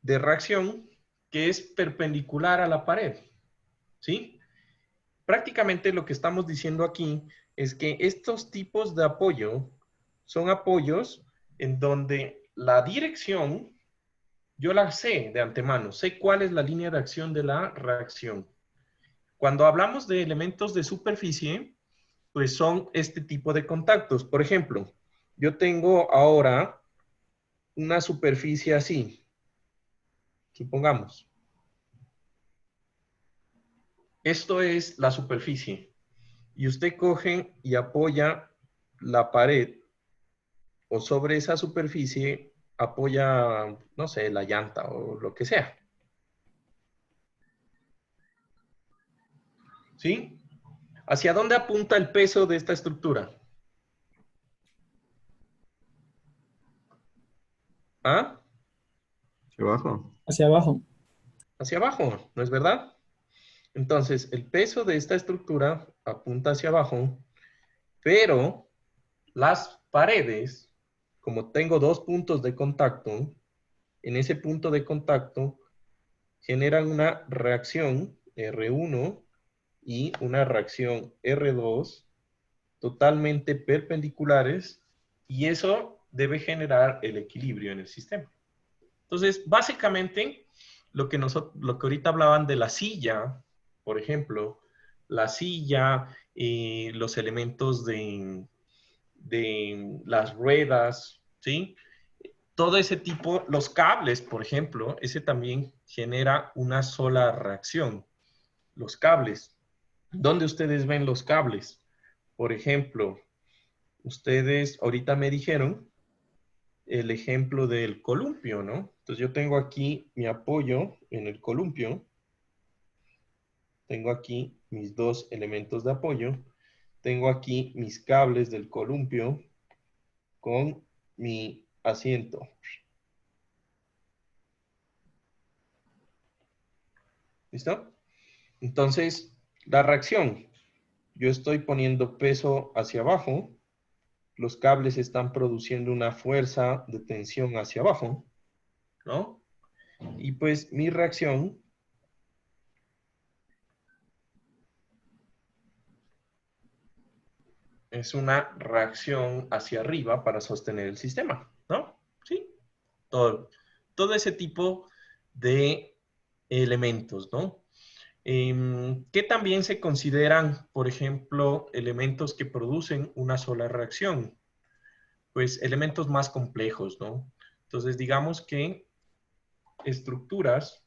de reacción que es perpendicular a la pared. ¿Sí? Prácticamente lo que estamos diciendo aquí es que estos tipos de apoyo son apoyos en donde la dirección, yo la sé de antemano, sé cuál es la línea de acción de la reacción. Cuando hablamos de elementos de superficie, pues son este tipo de contactos. Por ejemplo, yo tengo ahora una superficie así, supongamos. Esto es la superficie. y usted coge y apoya la pared o sobre esa superficie apoya, no sé, la llanta o lo que sea. ¿Sí? ¿Hacia dónde apunta el peso de esta estructura? ¿Ah? ¿Hacia abajo? Hacia abajo. Hacia abajo, ¿no es verdad? Entonces, el peso de esta estructura apunta hacia abajo, pero las paredes, como tengo dos puntos de contacto, en ese punto de contacto generan una reacción R1 y una reacción R2 totalmente perpendiculares, y eso debe generar el equilibrio en el sistema. Entonces, básicamente, lo que ahorita hablaban de la silla, por ejemplo, la silla, los elementos de las ruedas, ¿sí? Todo ese tipo, los cables, por ejemplo, ese también genera una sola reacción. Los cables. ¿Dónde ustedes ven los cables? Por ejemplo, ustedes ahorita me dijeron el ejemplo del columpio, ¿no? Entonces yo tengo aquí mi apoyo en el columpio. Tengo aquí mis dos elementos de apoyo. Tengo aquí mis cables del columpio con mi asiento. ¿Listo? Entonces, la reacción. Yo estoy poniendo peso hacia abajo. Los cables están produciendo una fuerza de tensión hacia abajo, ¿no? Y pues mi reacción es una reacción hacia arriba para sostener el sistema, ¿no? Sí. Todo ese tipo de elementos, ¿no? Que también se consideran, por ejemplo, elementos que producen una sola reacción. Pues elementos más complejos, ¿no? Entonces, digamos que estructuras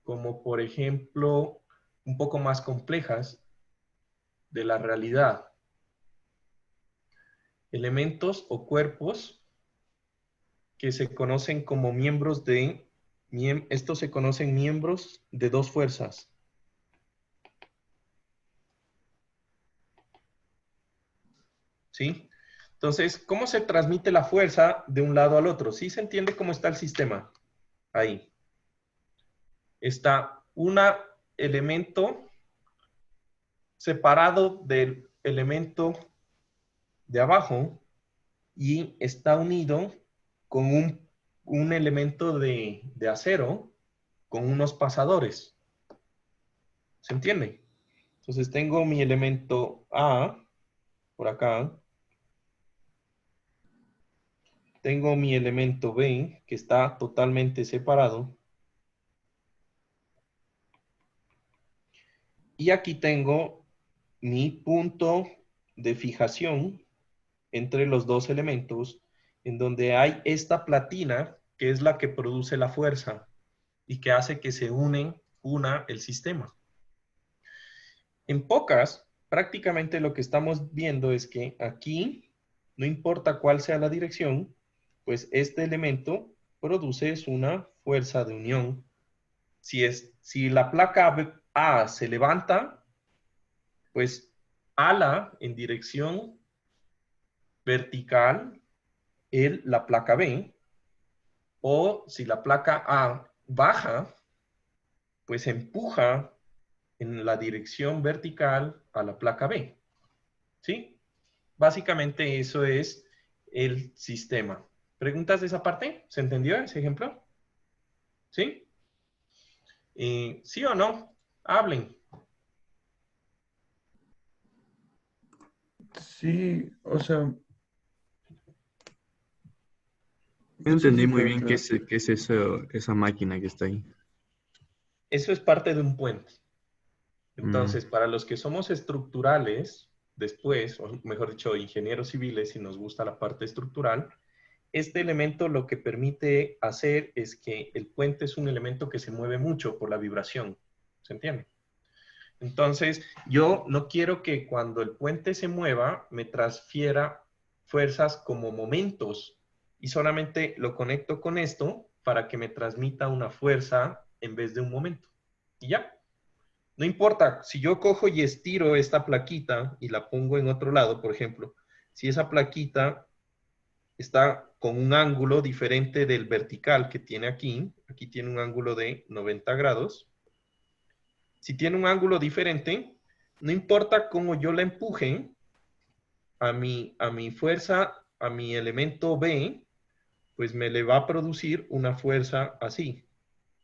como, por ejemplo, un poco más complejas de la realidad. Elementos o cuerpos que se conocen como miembros de... Estos se conocen miembros de dos fuerzas. ¿Sí? Entonces, ¿cómo se transmite la fuerza de un lado al otro? ¿Sí se entiende cómo está el sistema? Ahí. Está un elemento separado del elemento de abajo y está unido con un elemento de acero con unos pasadores. ¿Se entiende? Entonces tengo mi elemento A por acá. Tengo mi elemento B que está totalmente separado. Y aquí tengo mi punto de fijación entre los dos elementos, en donde hay esta platina, que es la que produce la fuerza y que hace que se una el sistema. En pocas, prácticamente lo que estamos viendo es que aquí, no importa cuál sea la dirección, pues este elemento produce una fuerza de unión. Si la placa A se levanta, pues ala en dirección vertical la placa B, o si la placa A baja, pues empuja en la dirección vertical a la placa B. ¿Sí? Básicamente eso es el sistema. ¿Preguntas de esa parte? ¿Se entendió ese ejemplo? ¿Sí? ¿Sí o no? Hablen. Sí, o sea, No no sé entendí si muy quedó bien qué claro. es eso, esa máquina que está ahí. Eso es parte de un puente. Mm. Entonces, para los que somos estructurales, después, o mejor dicho, ingenieros civiles, si nos gusta la parte estructural, este elemento lo que permite hacer es que el puente es un elemento que se mueve mucho por la vibración. ¿Se entiende? Entonces, yo no quiero que cuando el puente se mueva, me transfiera fuerzas como momentos. Y solamente lo conecto con esto para que me transmita una fuerza en vez de un momento. Y ya. No importa, si yo cojo y estiro esta plaquita y la pongo en otro lado, por ejemplo, si esa plaquita está con un ángulo diferente del vertical que tiene aquí tiene un ángulo de 90 grados. Si tiene un ángulo diferente, no importa cómo yo la empuje, a mi fuerza, a mi elemento B, pues me le va a producir una fuerza así.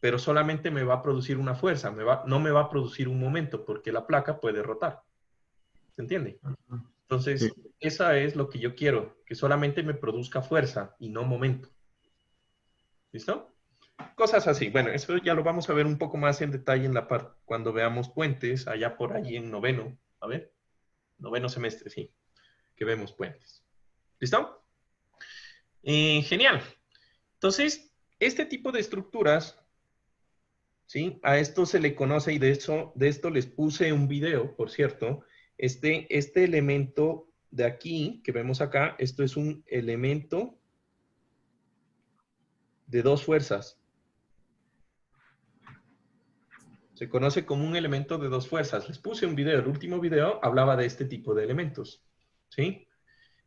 Pero solamente me va a producir una fuerza, no me va a producir un momento, porque la placa puede rotar. ¿Se entiende? Entonces, esa es lo que yo quiero, que solamente me produzca fuerza y no momento. ¿Listo? Cosas así. Bueno, eso ya lo vamos a ver un poco más en detalle en la parte cuando veamos puentes, allá por ahí en noveno. A ver, noveno semestre, sí, que vemos puentes. ¿Listo? Genial. Entonces, este tipo de estructuras, ¿sí? A esto se le conoce, y de esto les puse un video, por cierto. Este elemento de aquí, que vemos acá, esto es un elemento de dos fuerzas. Se conoce como un elemento de dos fuerzas. Les puse un video, el último video hablaba de este tipo de elementos, ¿sí?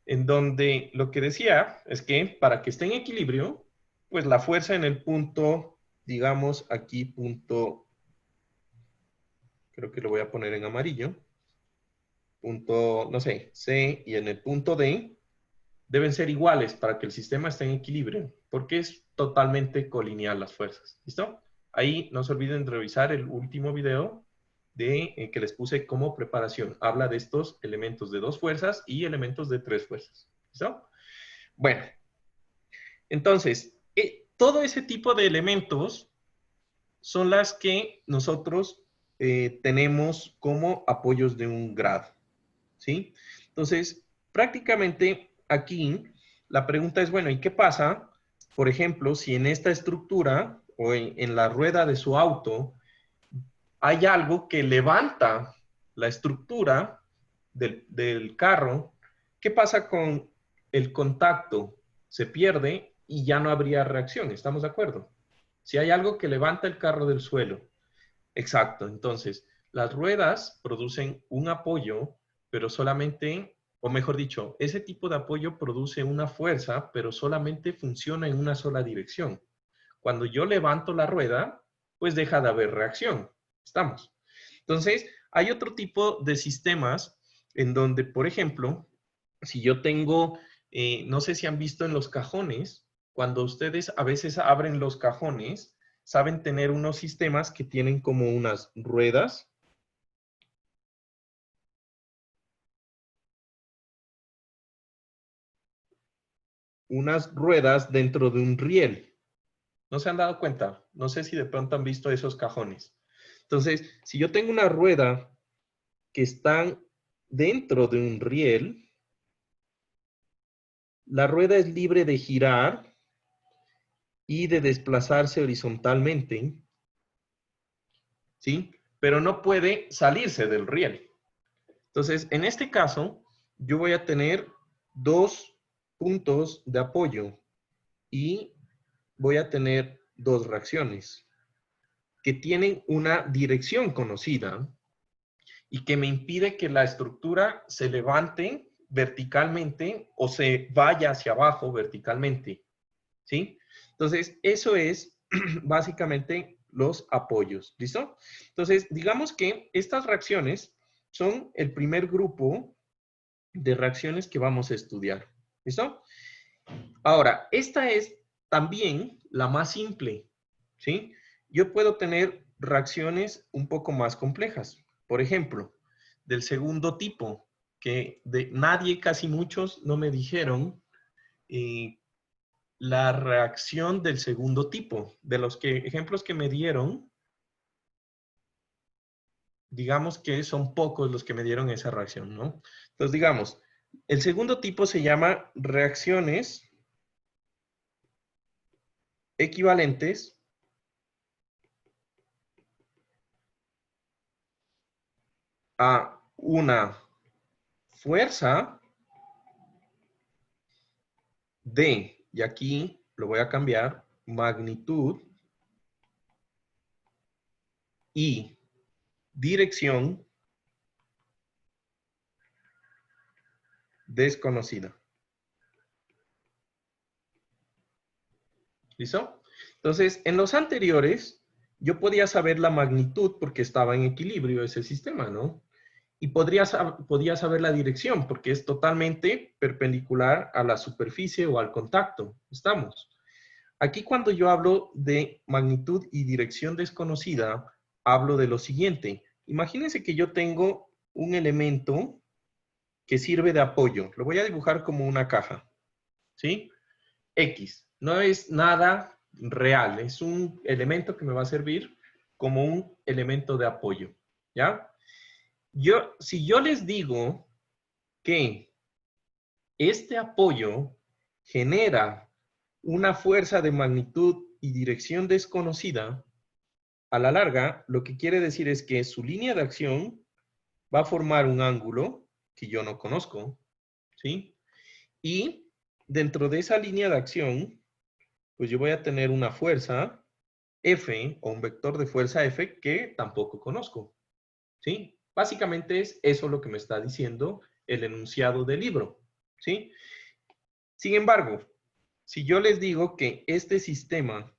En donde lo que decía es que para que esté en equilibrio, pues la fuerza en el punto, digamos aquí punto, creo que lo voy a poner en amarillo, punto, no sé, C, y en el punto D, deben ser iguales para que el sistema esté en equilibrio, porque es totalmente colineal las fuerzas. ¿Listo? Ahí no se olviden de revisar el último video que les puse como preparación. Habla de estos elementos de dos fuerzas y elementos de tres fuerzas. ¿Listo? Bueno, entonces, todo ese tipo de elementos son las que nosotros tenemos como apoyos de un grado. ¿Sí? Entonces, prácticamente aquí la pregunta es, bueno, ¿y qué pasa? Por ejemplo, si en esta estructura o en la rueda de su auto hay algo que levanta la estructura del carro, ¿qué pasa con el contacto? Se pierde y ya no habría reacción, ¿estamos de acuerdo? Si hay algo que levanta el carro del suelo. Exacto, entonces, las ruedas producen un apoyo, pero solamente, o mejor dicho, ese tipo de apoyo produce una fuerza, pero solamente funciona en una sola dirección. Cuando yo levanto la rueda, pues deja de haber reacción. ¿Estamos? Entonces, hay otro tipo de sistemas en donde, por ejemplo, si yo tengo, no sé si han visto en los cajones, cuando ustedes a veces abren los cajones, saben tener unos sistemas que tienen como unas ruedas. Unas ruedas dentro de un riel. ¿No se han dado cuenta? No sé si de pronto han visto esos cajones. Entonces, si yo tengo una rueda que está dentro de un riel, la rueda es libre de girar y de desplazarse horizontalmente, ¿sí? Pero no puede salirse del riel. Entonces, en este caso, yo voy a tener dos puntos de apoyo y voy a tener dos reacciones que tienen una dirección conocida y que me impide que la estructura se levante verticalmente o se vaya hacia abajo verticalmente, ¿sí? Entonces, eso es básicamente los apoyos, ¿listo? Entonces, digamos que estas reacciones son el primer grupo de reacciones que vamos a estudiar, ¿listo? Ahora, esta es también la más simple, ¿sí? Yo puedo tener reacciones un poco más complejas. Por ejemplo, del segundo tipo, que nadie, casi muchos, no me dijeron la reacción del segundo tipo. De los ejemplos que me dieron, digamos que son pocos los que me dieron esa reacción, ¿no? Entonces, digamos, el segundo tipo se llama reacciones equivalentes a una fuerza de, y aquí lo voy a cambiar, magnitud y dirección desconocida. ¿Listo? Entonces, en los anteriores, yo podía saber la magnitud porque estaba en equilibrio ese sistema, ¿no? Y podía saber la dirección porque es totalmente perpendicular a la superficie o al contacto. ¿Estamos? Aquí cuando yo hablo de magnitud y dirección desconocida, hablo de lo siguiente. Imagínense que yo tengo un elemento que sirve de apoyo. Lo voy a dibujar como una caja. ¿Sí? X. No es nada real. Es un elemento que me va a servir como un elemento de apoyo. ¿Ya? Si yo les digo que este apoyo genera una fuerza de magnitud y dirección desconocida, a la larga, lo que quiere decir es que su línea de acción va a formar un ángulo que yo no conozco, ¿sí? Y dentro de esa línea de acción, pues yo voy a tener una fuerza F o un vector de fuerza F que tampoco conozco, ¿sí? Básicamente es eso lo que me está diciendo el enunciado del libro, ¿sí? Sin embargo, si yo les digo que este sistema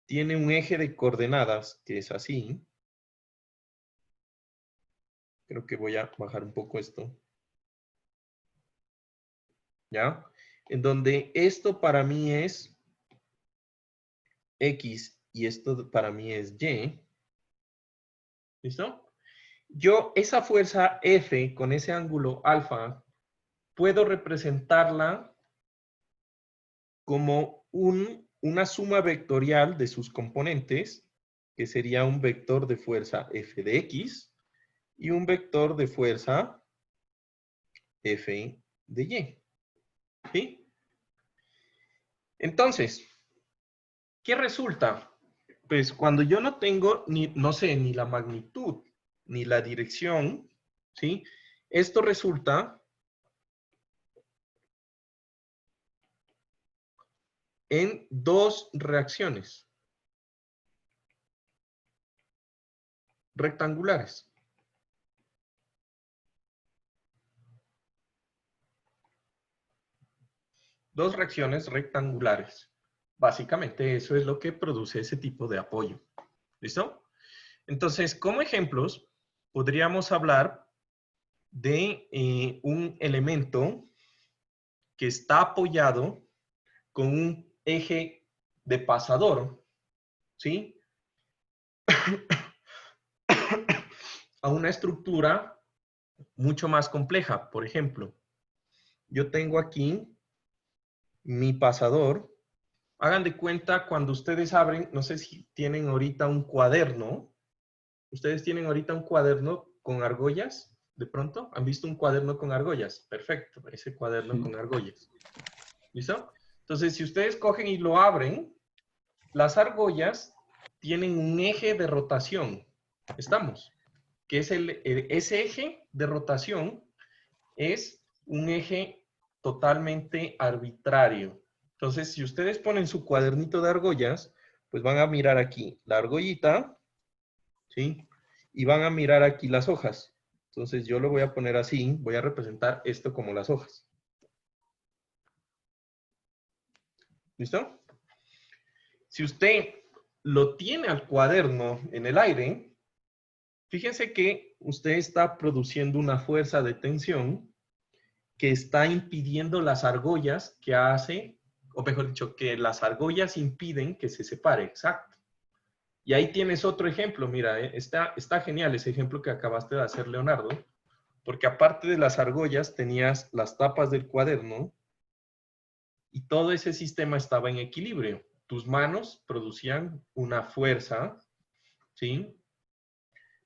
tiene un eje de coordenadas que es así, creo que voy a bajar un poco esto, ¿ya? En donde esto para mí es X y esto para mí es Y, ¿listo? Yo esa fuerza F con ese ángulo alfa puedo representarla como una suma vectorial de sus componentes, que sería un vector de fuerza F de X y un vector de fuerza F de Y. ¿Sí? Entonces, ¿qué resulta? Pues cuando yo no tengo, no sé, ni la magnitud, ni la dirección, ¿sí? Esto resulta en dos reacciones rectangulares. Dos reacciones rectangulares. Básicamente eso es lo que produce ese tipo de apoyo. ¿Listo? Entonces, como ejemplos, podríamos hablar de un elemento que está apoyado con un eje de pasador, ¿sí? A una estructura mucho más compleja. Por ejemplo, yo tengo aquí mi pasador. Hagan de cuenta cuando ustedes abren, no sé si tienen ahorita un cuaderno. ¿Ustedes tienen ahorita un cuaderno con argollas? ¿De pronto? ¿Han visto un cuaderno con argollas? Perfecto, ese cuaderno con argollas. ¿Listo? Entonces, si ustedes cogen y lo abren, las argollas tienen un eje de rotación. ¿Estamos? Que es ese eje de rotación es un eje totalmente arbitrario. Entonces, si ustedes ponen su cuadernito de argollas, pues van a mirar aquí la argollita, ¿sí? Y van a mirar aquí las hojas. Entonces, yo lo voy a poner así, voy a representar esto como las hojas. ¿Listo? Si usted lo tiene al cuaderno en el aire, fíjense que usted está produciendo una fuerza de tensión que está impidiendo las argollas que hace, o mejor dicho, que las argollas impiden que se separe, exacto. Y ahí tienes otro ejemplo, mira, está genial ese ejemplo que acabaste de hacer, Leonardo, porque aparte de las argollas tenías las tapas del cuaderno y todo ese sistema estaba en equilibrio. Tus manos producían una fuerza, ¿sí?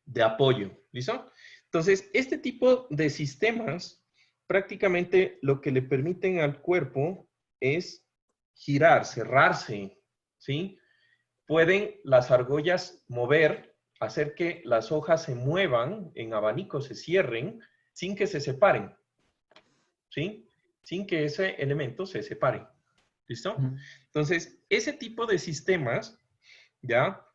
De apoyo, ¿listo? Entonces, este tipo de sistemas prácticamente lo que le permiten al cuerpo es girar, cerrarse, ¿sí? Pueden las argollas mover hacer que las hojas se muevan en abanico, se cierren, sin que se separen. ¿Sí? Sin que ese elemento se separe. ¿Listo? Entonces, ese tipo de sistemas, ¿ya?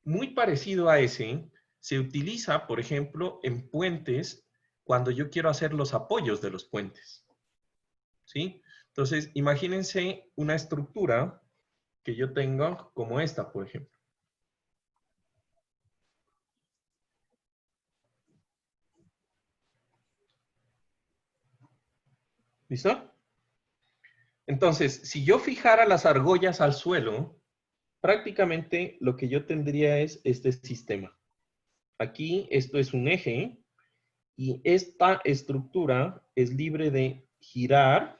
Muy parecido a ese, se utiliza, por ejemplo, en puentes cuando yo quiero hacer los apoyos de los puentes. ¿Sí? Entonces, imagínense una estructura que yo tengo como esta, por ejemplo. ¿Listo? Entonces, si yo fijara las argollas al suelo, prácticamente lo que yo tendría es este sistema. Aquí esto es un eje y esta estructura es libre de girar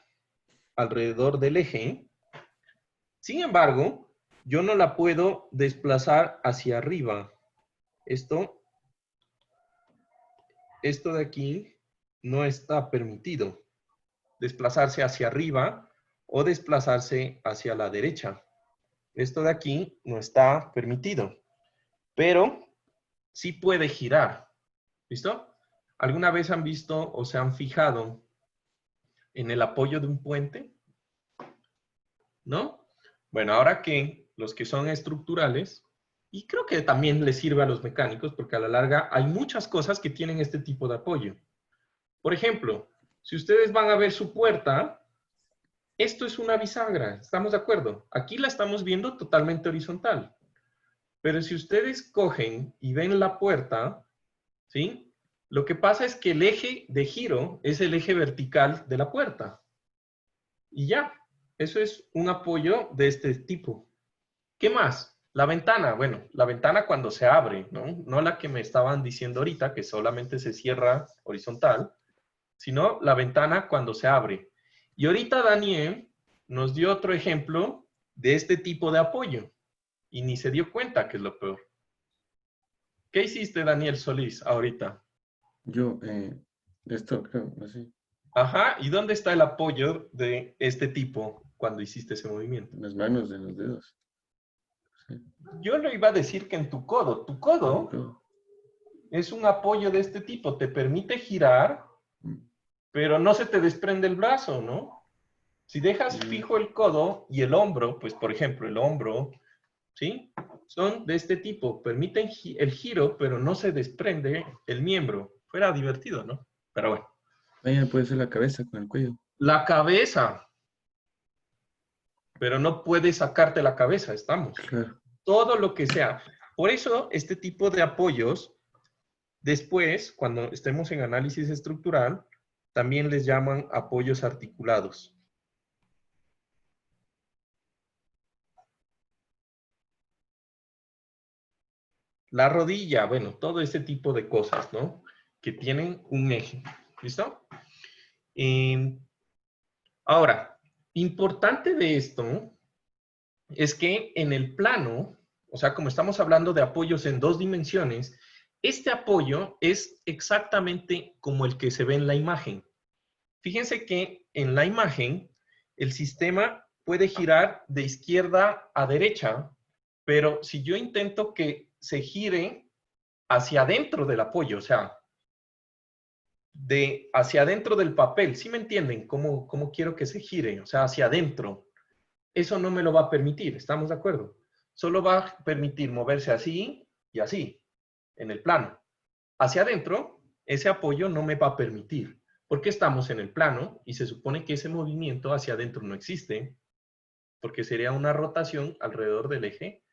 alrededor del eje. Sin embargo, yo no la puedo desplazar hacia arriba. Esto de aquí no está permitido. Desplazarse hacia arriba o desplazarse hacia la derecha. Esto de aquí no está permitido, pero sí puede girar. ¿Listo? ¿Alguna vez han visto o se han fijado en el apoyo de un puente? ¿No? Bueno, ahora que los que son estructurales, y creo que también les sirve a los mecánicos, porque a la larga hay muchas cosas que tienen este tipo de apoyo. Por ejemplo, si ustedes van a ver su puerta, esto es una bisagra, ¿estamos de acuerdo? Aquí la estamos viendo totalmente horizontal. Pero si ustedes cogen y ven la puerta, ¿sí? Lo que pasa es que el eje de giro es el eje vertical de la puerta. Y ya, eso es un apoyo de este tipo. ¿Qué más? La ventana, bueno, la ventana cuando se abre, ¿no? No la que me estaban diciendo ahorita, que solamente se cierra horizontal, sino la ventana cuando se abre. Y ahorita Daniel nos dio otro ejemplo de este tipo de apoyo. Y ni se dio cuenta, que es lo peor. ¿Qué hiciste, Daniel Solís, ahorita? Yo, esto creo, así. Ajá, ¿y dónde está el apoyo de este tipo cuando hiciste ese movimiento? En las manos, en los dedos. Sí. Yo le iba a decir que en tu codo. Tu codo es un apoyo de este tipo. Te permite girar, pero no se te desprende el brazo, ¿no? Si dejas fijo el codo y el hombro, pues por ejemplo el hombro, ¿sí? Son de este tipo. Permiten el giro, pero no se desprende el miembro. Fuera divertido, ¿no? Pero bueno. Ahí puede ser la cabeza con el cuello. La cabeza. Pero no puedes sacarte la cabeza, estamos. Claro. Todo lo que sea. Por eso, este tipo de apoyos, después, cuando estemos en análisis estructural, también les llaman apoyos articulados. La rodilla, bueno, todo este tipo de cosas, ¿no? Que tienen un eje. ¿Listo? Ahora, importante de esto es que en el plano, o sea, como estamos hablando de apoyos en 2 dimensiones, este apoyo es exactamente como el que se ve en la imagen. Fíjense que en la imagen el sistema puede girar de izquierda a derecha, pero si yo intento que se gire hacia adentro del apoyo, o sea, hacia adentro del papel, ¿sí me entienden cómo quiero que se gire? O sea, hacia adentro. Eso no me lo va a permitir, ¿estamos de acuerdo? Solo va a permitir moverse así y así, en el plano. Hacia adentro, ese apoyo no me va a permitir, porque estamos en el plano y se supone que ese movimiento hacia adentro no existe, porque sería una rotación alrededor del eje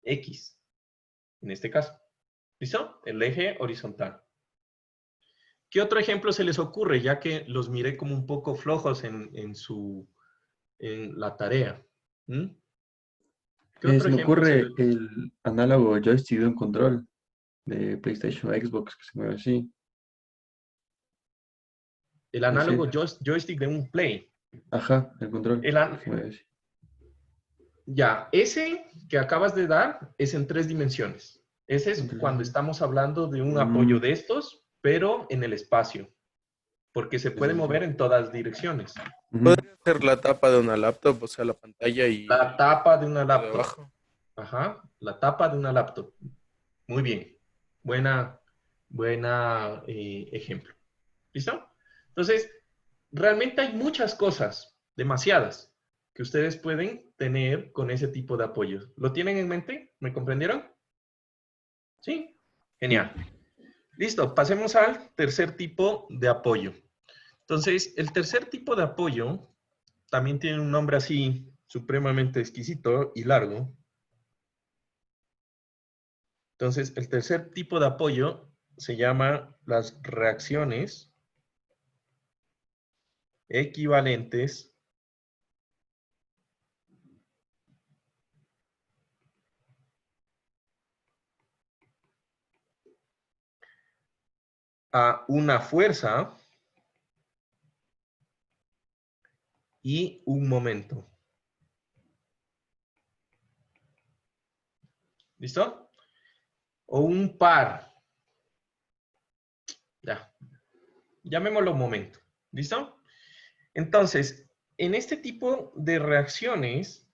X, en este caso. ¿Listo? El eje horizontal. ¿Qué otro ejemplo se les ocurre? Ya que los miré como un poco flojos en la tarea. ¿Qué otro Se me ejemplo ocurre se les- el análogo joystick de un control de PlayStation o Xbox que se mueve así. El análogo joystick de un Play. Ajá, el control. Se mueve así. Ya, ese que acabas de dar es en 3 dimensiones. Ese es cuando estamos hablando de un apoyo de estos, pero en el espacio. Porque se puede mover en todas direcciones. Podría ser la tapa de una laptop, o sea, la pantalla y... La tapa de una laptop. abajo. Ajá, la tapa de una laptop. Muy bien. Buena ejemplo. ¿Listo? Entonces, realmente hay muchas cosas, demasiadas, que ustedes pueden tener con ese tipo de apoyos. ¿Lo tienen en mente? ¿Me comprendieron? ¿Sí? Genial. Listo, pasemos al tercer tipo de apoyo. Entonces, el tercer tipo de apoyo también tiene un nombre así supremamente exquisito y largo. Entonces, el tercer tipo de apoyo se llama las reacciones equivalentes a una fuerza y un momento. ¿Listo? O un par. Ya. Llamémoslo momento. ¿Listo? Entonces, en este tipo de reacciones,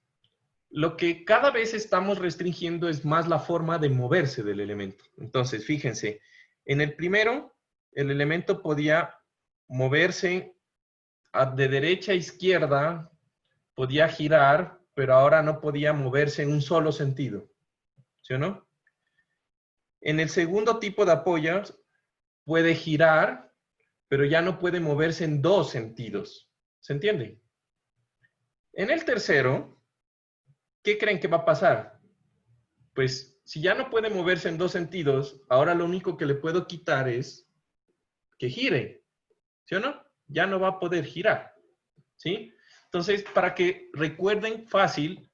lo que cada vez estamos restringiendo es más la forma de moverse del elemento. Entonces, fíjense, en el primero, el elemento podía moverse de derecha a izquierda, podía girar, pero ahora no podía moverse en un solo sentido. ¿Sí o no? En el segundo tipo de apoyo, puede girar, pero ya no puede moverse en dos sentidos. ¿Se entiende? En el tercero, ¿qué creen que va a pasar? Pues si ya no puede moverse en dos sentidos, ahora lo único que le puedo quitar es que gire. ¿Sí o no? Ya no va a poder girar. ¿Sí? Entonces, para que recuerden fácil,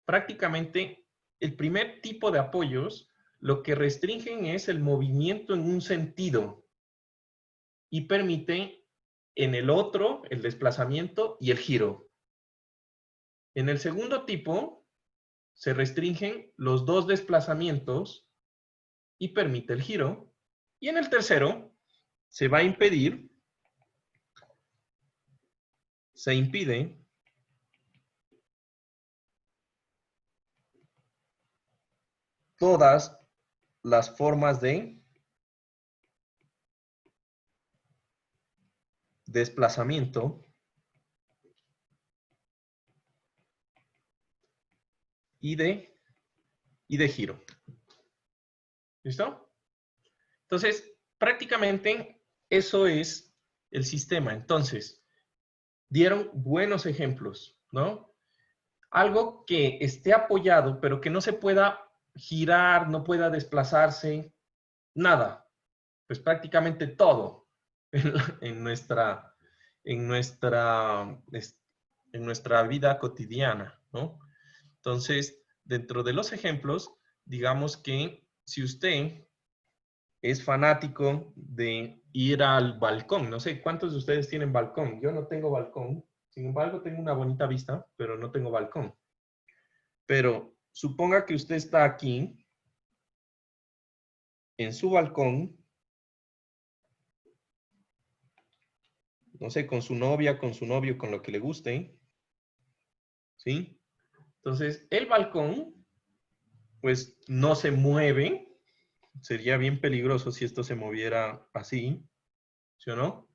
prácticamente el primer tipo de apoyos lo que restringen es el movimiento en un sentido y permite en el otro el desplazamiento y el giro. En el segundo tipo se restringen los dos desplazamientos y permite el giro. Y en el tercero se va a impedir, se impide todas las formas de desplazamiento y de giro. ¿Listo? Entonces, prácticamente eso es el sistema. Entonces, dieron buenos ejemplos, ¿no? Algo que esté apoyado, pero que no se pueda girar, no pueda desplazarse, nada. Pues prácticamente todo en nuestra, en nuestra, en nuestra vida cotidiana, ¿no? Entonces, dentro de los ejemplos, digamos que si usted es fanático de ir al balcón, no sé, ¿cuántos de ustedes tienen balcón? Yo no tengo balcón, sin embargo tengo una bonita vista, pero no tengo balcón. Pero suponga que usted está aquí, en su balcón, no sé, con su novia, con su novio, con lo que le guste, ¿sí? Entonces, el balcón, pues, no se mueve. Sería bien peligroso si esto se moviera así, ¿sí o no?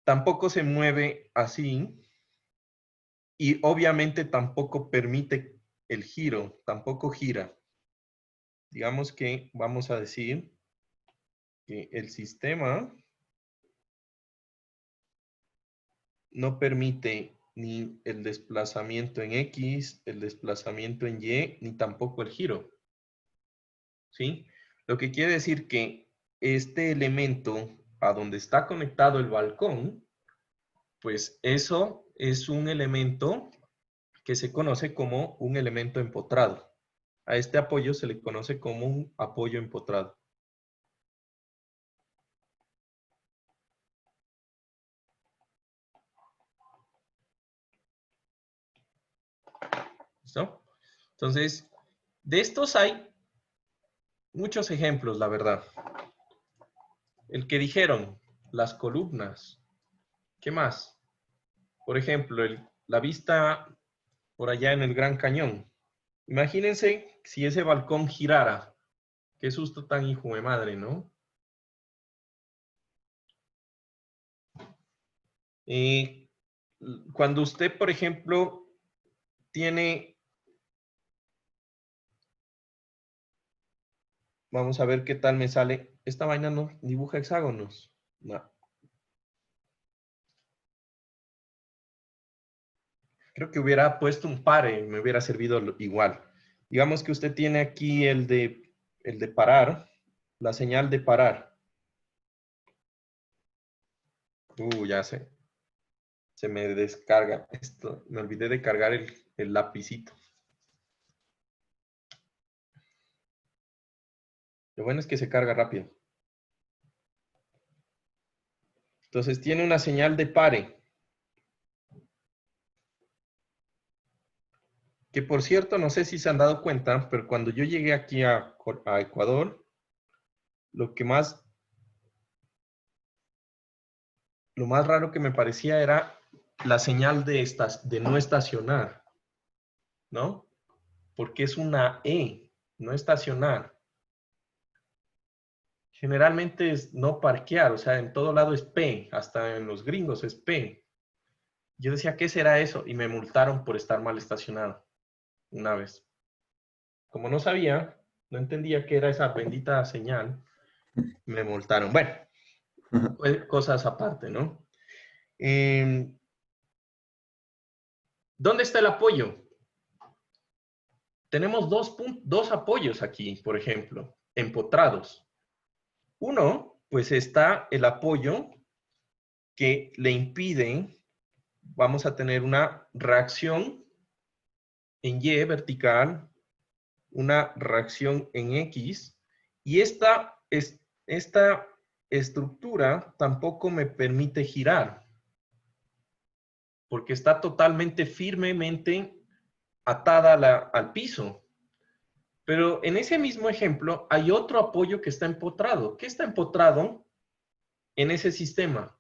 Tampoco se mueve así. Y obviamente tampoco permite el giro, tampoco gira. Digamos que vamos a decir que el sistema no permite ni el desplazamiento en X, el desplazamiento en Y, ni tampoco el giro. ¿Sí? Lo que quiere decir que este elemento a donde está conectado el balcón, pues eso es un elemento que se conoce como un elemento empotrado. A este apoyo se le conoce como un apoyo empotrado. ¿Listo? Entonces, de estos hay muchos ejemplos, la verdad. El que dijeron, las columnas. ¿Qué más? Por ejemplo, la vista por allá en el Gran Cañón. Imagínense si ese balcón girara. Qué susto tan hijo de madre, ¿no? Cuando usted, por ejemplo, tiene... Vamos a ver qué tal me sale. Esta vaina no dibuja hexágonos. No. Creo que hubiera puesto un pare, me hubiera servido igual. Digamos que usted tiene aquí el de parar, la señal de parar. Ya sé. Se me descarga esto. Me olvidé de cargar el lapicito. Lo bueno es que se carga rápido. Entonces tiene una señal de pare. Que por cierto, no sé si se han dado cuenta, pero cuando yo llegué aquí a Ecuador, lo más raro que me parecía era la señal de no estacionar, ¿no? Porque es una E, no estacionar. Generalmente es no parquear, o sea, en todo lado es P, hasta en los gringos es P. Yo decía, ¿qué será eso? Y me multaron por estar mal estacionado una vez. Como no sabía, no entendía qué era esa bendita señal, me multaron. Bueno, cosas aparte, ¿no? ¿Dónde está el apoyo? Tenemos dos apoyos aquí, por ejemplo, empotrados. Uno, pues está el apoyo que le impide, vamos a tener una reacción en Y vertical, una reacción en X, y esta estructura tampoco me permite girar, porque está totalmente firmemente atada al piso. Pero en ese mismo ejemplo hay otro apoyo que está empotrado. ¿Qué está empotrado en ese sistema?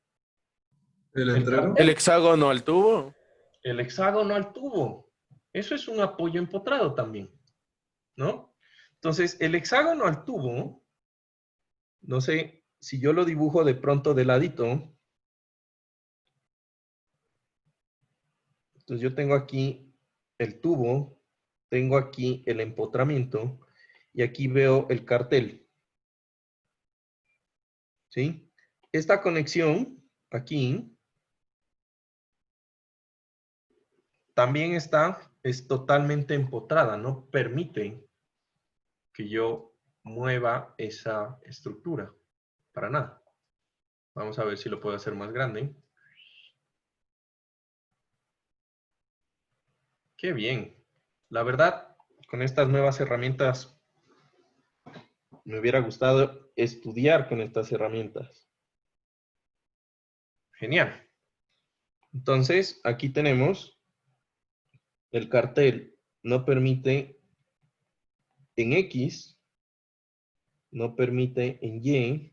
¿El entrero? El hexágono al tubo. El hexágono al tubo. Eso es un apoyo empotrado también, ¿no? Entonces, el hexágono al tubo, no sé si yo lo dibujo de pronto de ladito. Entonces, yo tengo aquí el tubo, tengo aquí el empotramiento y aquí veo el cartel. ¿Sí? Esta conexión aquí también es totalmente empotrada, no permite que yo mueva esa estructura, para nada. Vamos a ver si lo puedo hacer más grande. Qué bien. La verdad, con estas nuevas herramientas, me hubiera gustado estudiar con estas herramientas. Genial. Entonces, aquí tenemos el cartel. No permite en X, no permite en Y,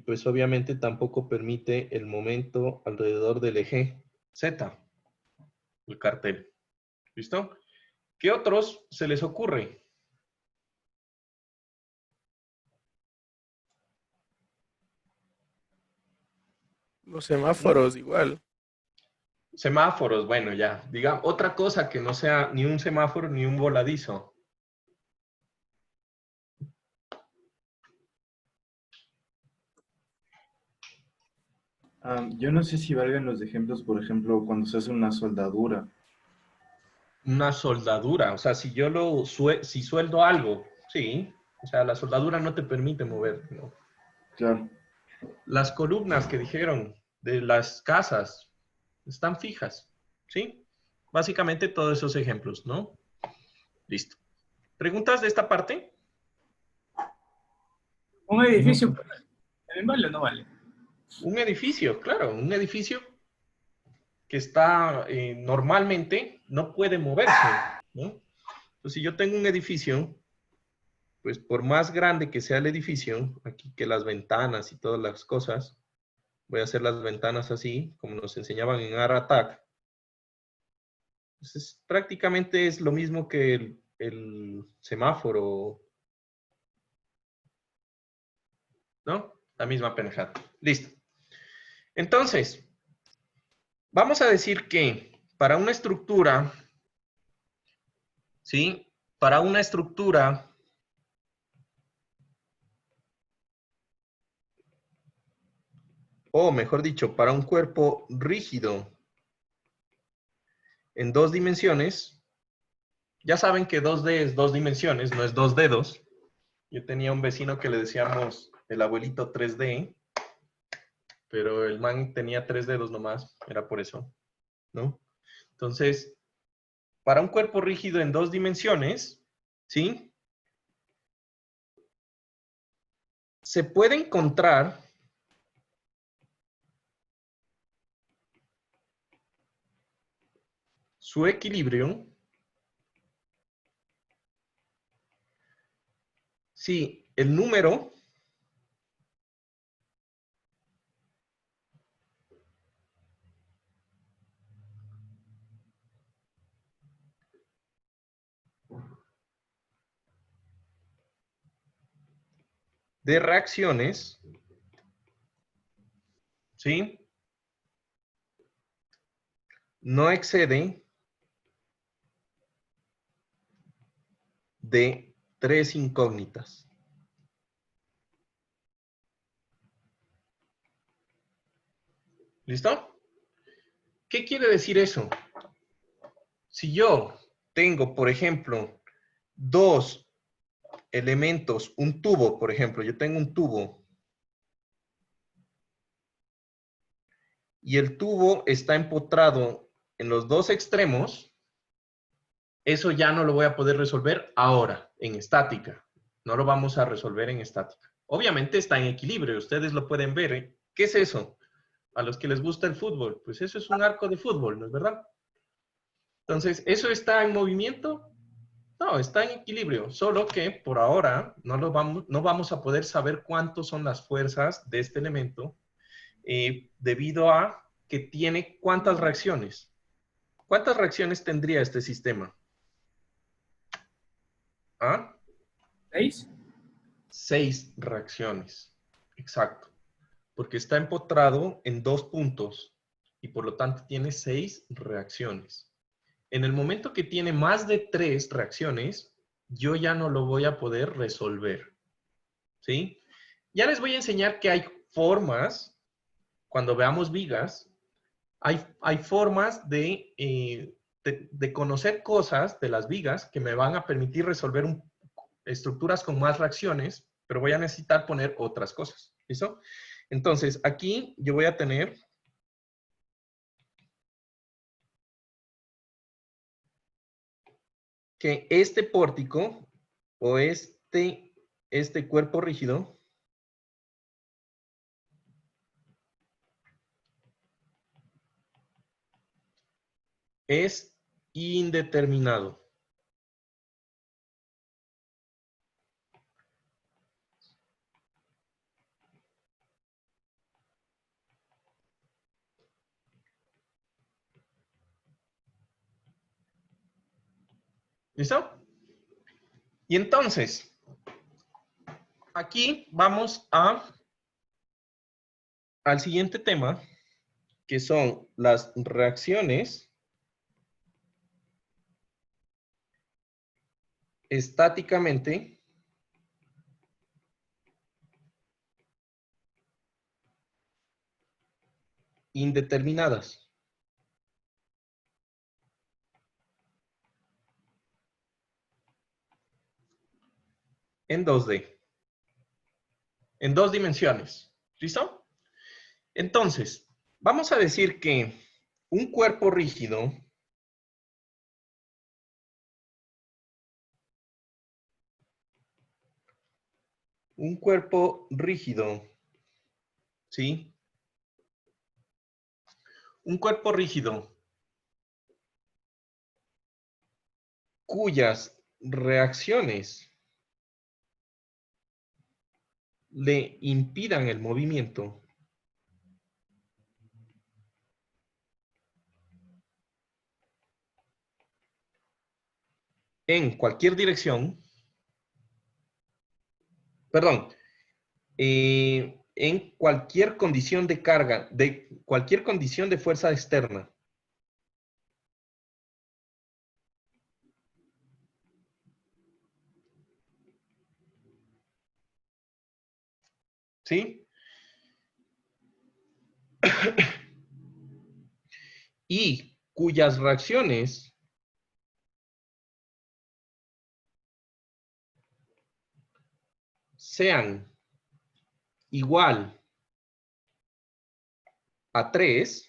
pues obviamente tampoco permite el momento alrededor del eje Z, el cartel. ¿Listo? ¿Qué otros se les ocurre? Los semáforos igual. Semáforos, bueno, ya. Diga, otra cosa que no sea ni un semáforo ni un voladizo. Yo no sé si valgan los ejemplos, por ejemplo, cuando se hace una soldadura. Una soldadura, o sea, si yo si sueldo algo, sí. O sea, la soldadura no te permite mover, ¿no? Claro. Las columnas que dijeron de las casas están fijas, ¿sí? Básicamente todos esos ejemplos, ¿no? Listo. ¿Preguntas de esta parte? Un edificio, ¿también vale o no vale? Un edificio, claro, un edificio que está normalmente no puede moverse, ¿no? Entonces, si yo tengo un edificio, pues por más grande que sea el edificio, aquí que las ventanas y todas las cosas, voy a hacer las ventanas así, como nos enseñaban en Art Attack. Entonces, prácticamente es lo mismo que el semáforo. ¿No? La misma pendejada. Listo. Entonces, vamos a decir que para una estructura, ¿sí? Para una estructura, o mejor dicho, para un cuerpo rígido en 2 dimensiones, ya saben que 2D es 2 dimensiones, no es 2 dedos. Yo tenía un vecino que le decíamos el abuelito 3D, pero el man tenía 3 dedos nomás, era por eso, ¿no? Entonces, para un cuerpo rígido en 2 dimensiones, ¿sí? Se puede encontrar su equilibrio si el número de reacciones, ¿sí? No excede de 3 incógnitas. ¿Listo? ¿Qué quiere decir eso? Si yo tengo, por ejemplo, 2 elementos, un tubo, por ejemplo, yo tengo un tubo y el tubo está empotrado en los 2 extremos, eso ya no lo voy a poder resolver ahora, en estática. No lo vamos a resolver en estática. Obviamente está en equilibrio, ustedes lo pueden ver, ¿eh? ¿Qué es eso? A los que les gusta el fútbol, pues eso es un arco de fútbol, ¿no es verdad? Entonces, ¿eso está en movimiento? No, está en equilibrio, solo que por ahora no vamos a poder saber cuántas son las fuerzas de este elemento debido a que tiene cuántas reacciones. ¿Cuántas reacciones tendría este sistema? ¿Ah? 6. 6 reacciones, exacto, porque está empotrado en 2 puntos y por lo tanto tiene 6 reacciones. En el momento que tiene más de 3 reacciones, yo ya no lo voy a poder resolver, ¿sí? Ya les voy a enseñar que hay formas, cuando veamos vigas, hay formas de conocer cosas de las vigas que me van a permitir resolver estructuras con más reacciones, pero voy a necesitar poner otras cosas, ¿listo? Entonces, aquí yo voy a tener que este pórtico o este cuerpo rígido es indeterminado. ¿Listo? Y entonces, aquí vamos al siguiente tema, que son las reacciones estáticamente indeterminadas. En 2D. En 2 dimensiones. ¿Listo? Entonces, vamos a decir que un cuerpo rígido ¿sí? Un cuerpo rígido cuyas reacciones le impidan el movimiento en cualquier dirección, perdón, en cualquier condición de carga, de cualquier condición de fuerza externa. ¿Sí? Y cuyas reacciones sean igual a 3,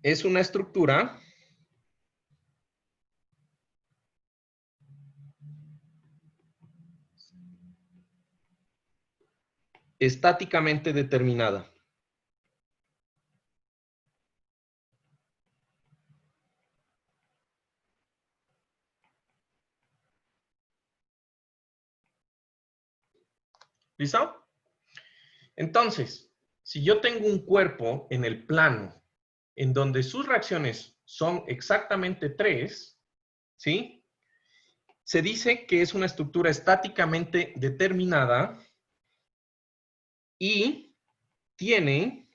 es una estructura estáticamente determinada. ¿Listo? Entonces, si yo tengo un cuerpo en el plano en donde sus reacciones son exactamente 3, ¿sí? Se dice que es una estructura estáticamente determinada y tiene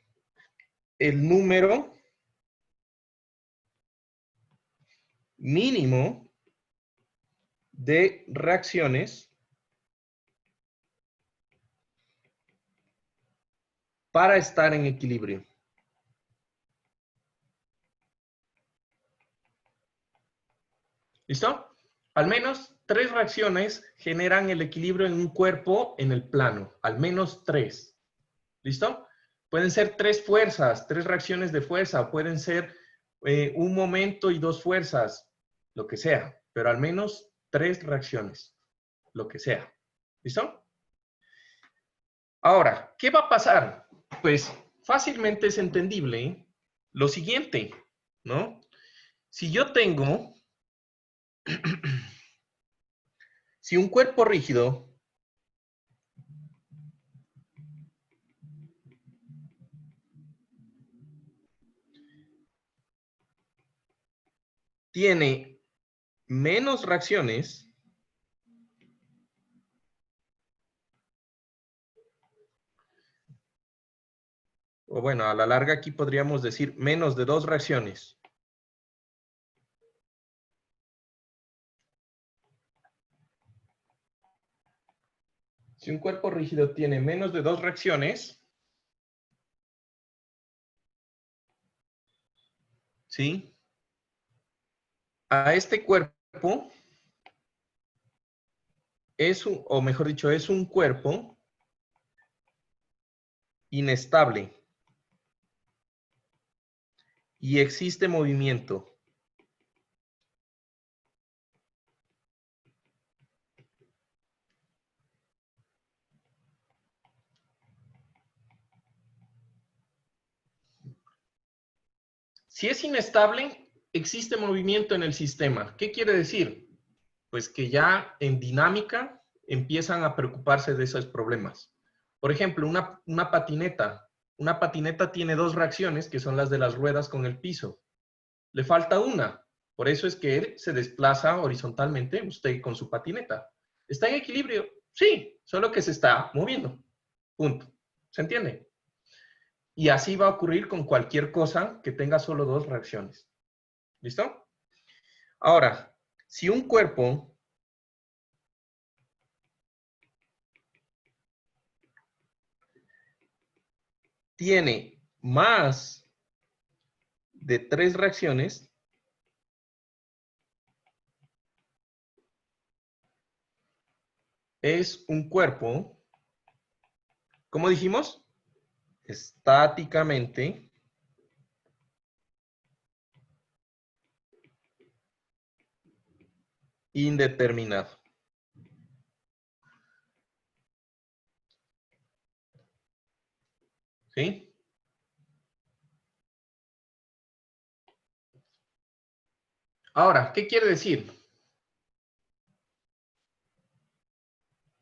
el número mínimo de reacciones para estar en equilibrio. ¿Listo? Al menos 3 reacciones generan el equilibrio en un cuerpo en el plano. Al menos 3. ¿Listo? Pueden ser 3 fuerzas, 3 reacciones de fuerza. Pueden ser un momento y 2 fuerzas. Lo que sea. Pero al menos 3 reacciones. Lo que sea. ¿Listo? Ahora, ¿qué va a pasar? Pues fácilmente es entendible lo siguiente, ¿no? Si yo tengo, si un cuerpo rígido tiene menos reacciones, o bueno, a la larga aquí podríamos decir menos de 2 reacciones. Si un cuerpo rígido tiene menos de 2 reacciones, ¿sí? A este cuerpo es un, o mejor dicho, es un cuerpo inestable y existe movimiento. Si es inestable, existe movimiento en el sistema. ¿Qué quiere decir? Pues que ya en dinámica empiezan a preocuparse de esos problemas. Por ejemplo, una patineta. Una patineta tiene 2 reacciones, que son las de las ruedas con el piso. Le falta una. Por eso es que él se desplaza horizontalmente, usted con su patineta. ¿Está en equilibrio? Sí, solo que se está moviendo. Punto. ¿Se entiende? Y así va a ocurrir con cualquier cosa que tenga solo 2 reacciones. ¿Listo? Ahora, si un cuerpo tiene más de 3 reacciones, es un cuerpo, ¿cómo dijimos? Estáticamente indeterminado. ¿Sí? Ahora, ¿qué quiere decir?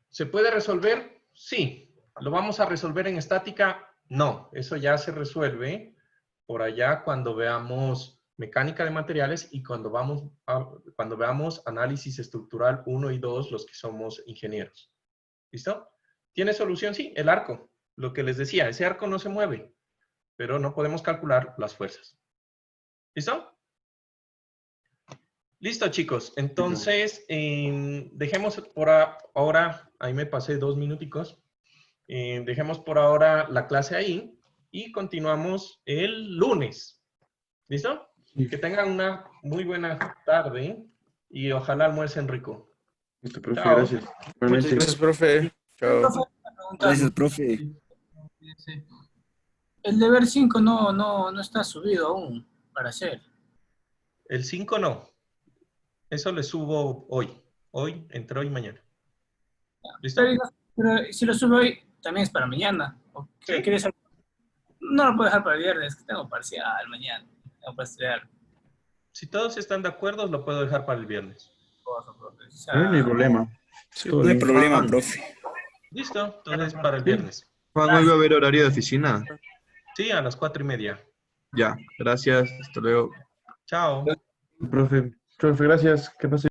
¿Se puede resolver? Sí. ¿Lo vamos a resolver en estática? No, eso ya se resuelve por allá cuando veamos mecánica de materiales y cuando veamos análisis estructural 1 y 2, los que somos ingenieros. ¿Listo? ¿Tiene solución? Sí, el arco. Lo que les decía, ese arco no se mueve, pero no podemos calcular las fuerzas. ¿Listo? Listo, chicos. Entonces, dejemos por ahora, ahí me pasé 2 minuticos, dejemos por ahora la clase ahí y continuamos el lunes. ¿Listo? Que tengan una muy buena tarde y ojalá almuercen rico. Listo, profe, Chao. gracias. Muchas gracias, profe. Chao. Gracias, profe. El deber 5 no está subido aún para hacer. El 5 no. Eso le subo hoy. Hoy, entre hoy y mañana. ¿Listo? Pero si lo subo hoy, también es para mañana. ¿O qué quieres hacer? No lo puedo dejar para el viernes, que tengo parcial mañana. Tengo para estudiar. Si todos están de acuerdo, lo puedo dejar para el viernes. No hay problema. No hay problema, profe. Listo, entonces para el viernes. Juan, ¿hoy va a haber horario de oficina? Sí, a las 4:30. Ya, gracias. Hasta luego. Chao. Profe, gracias. ¿Qué pasa?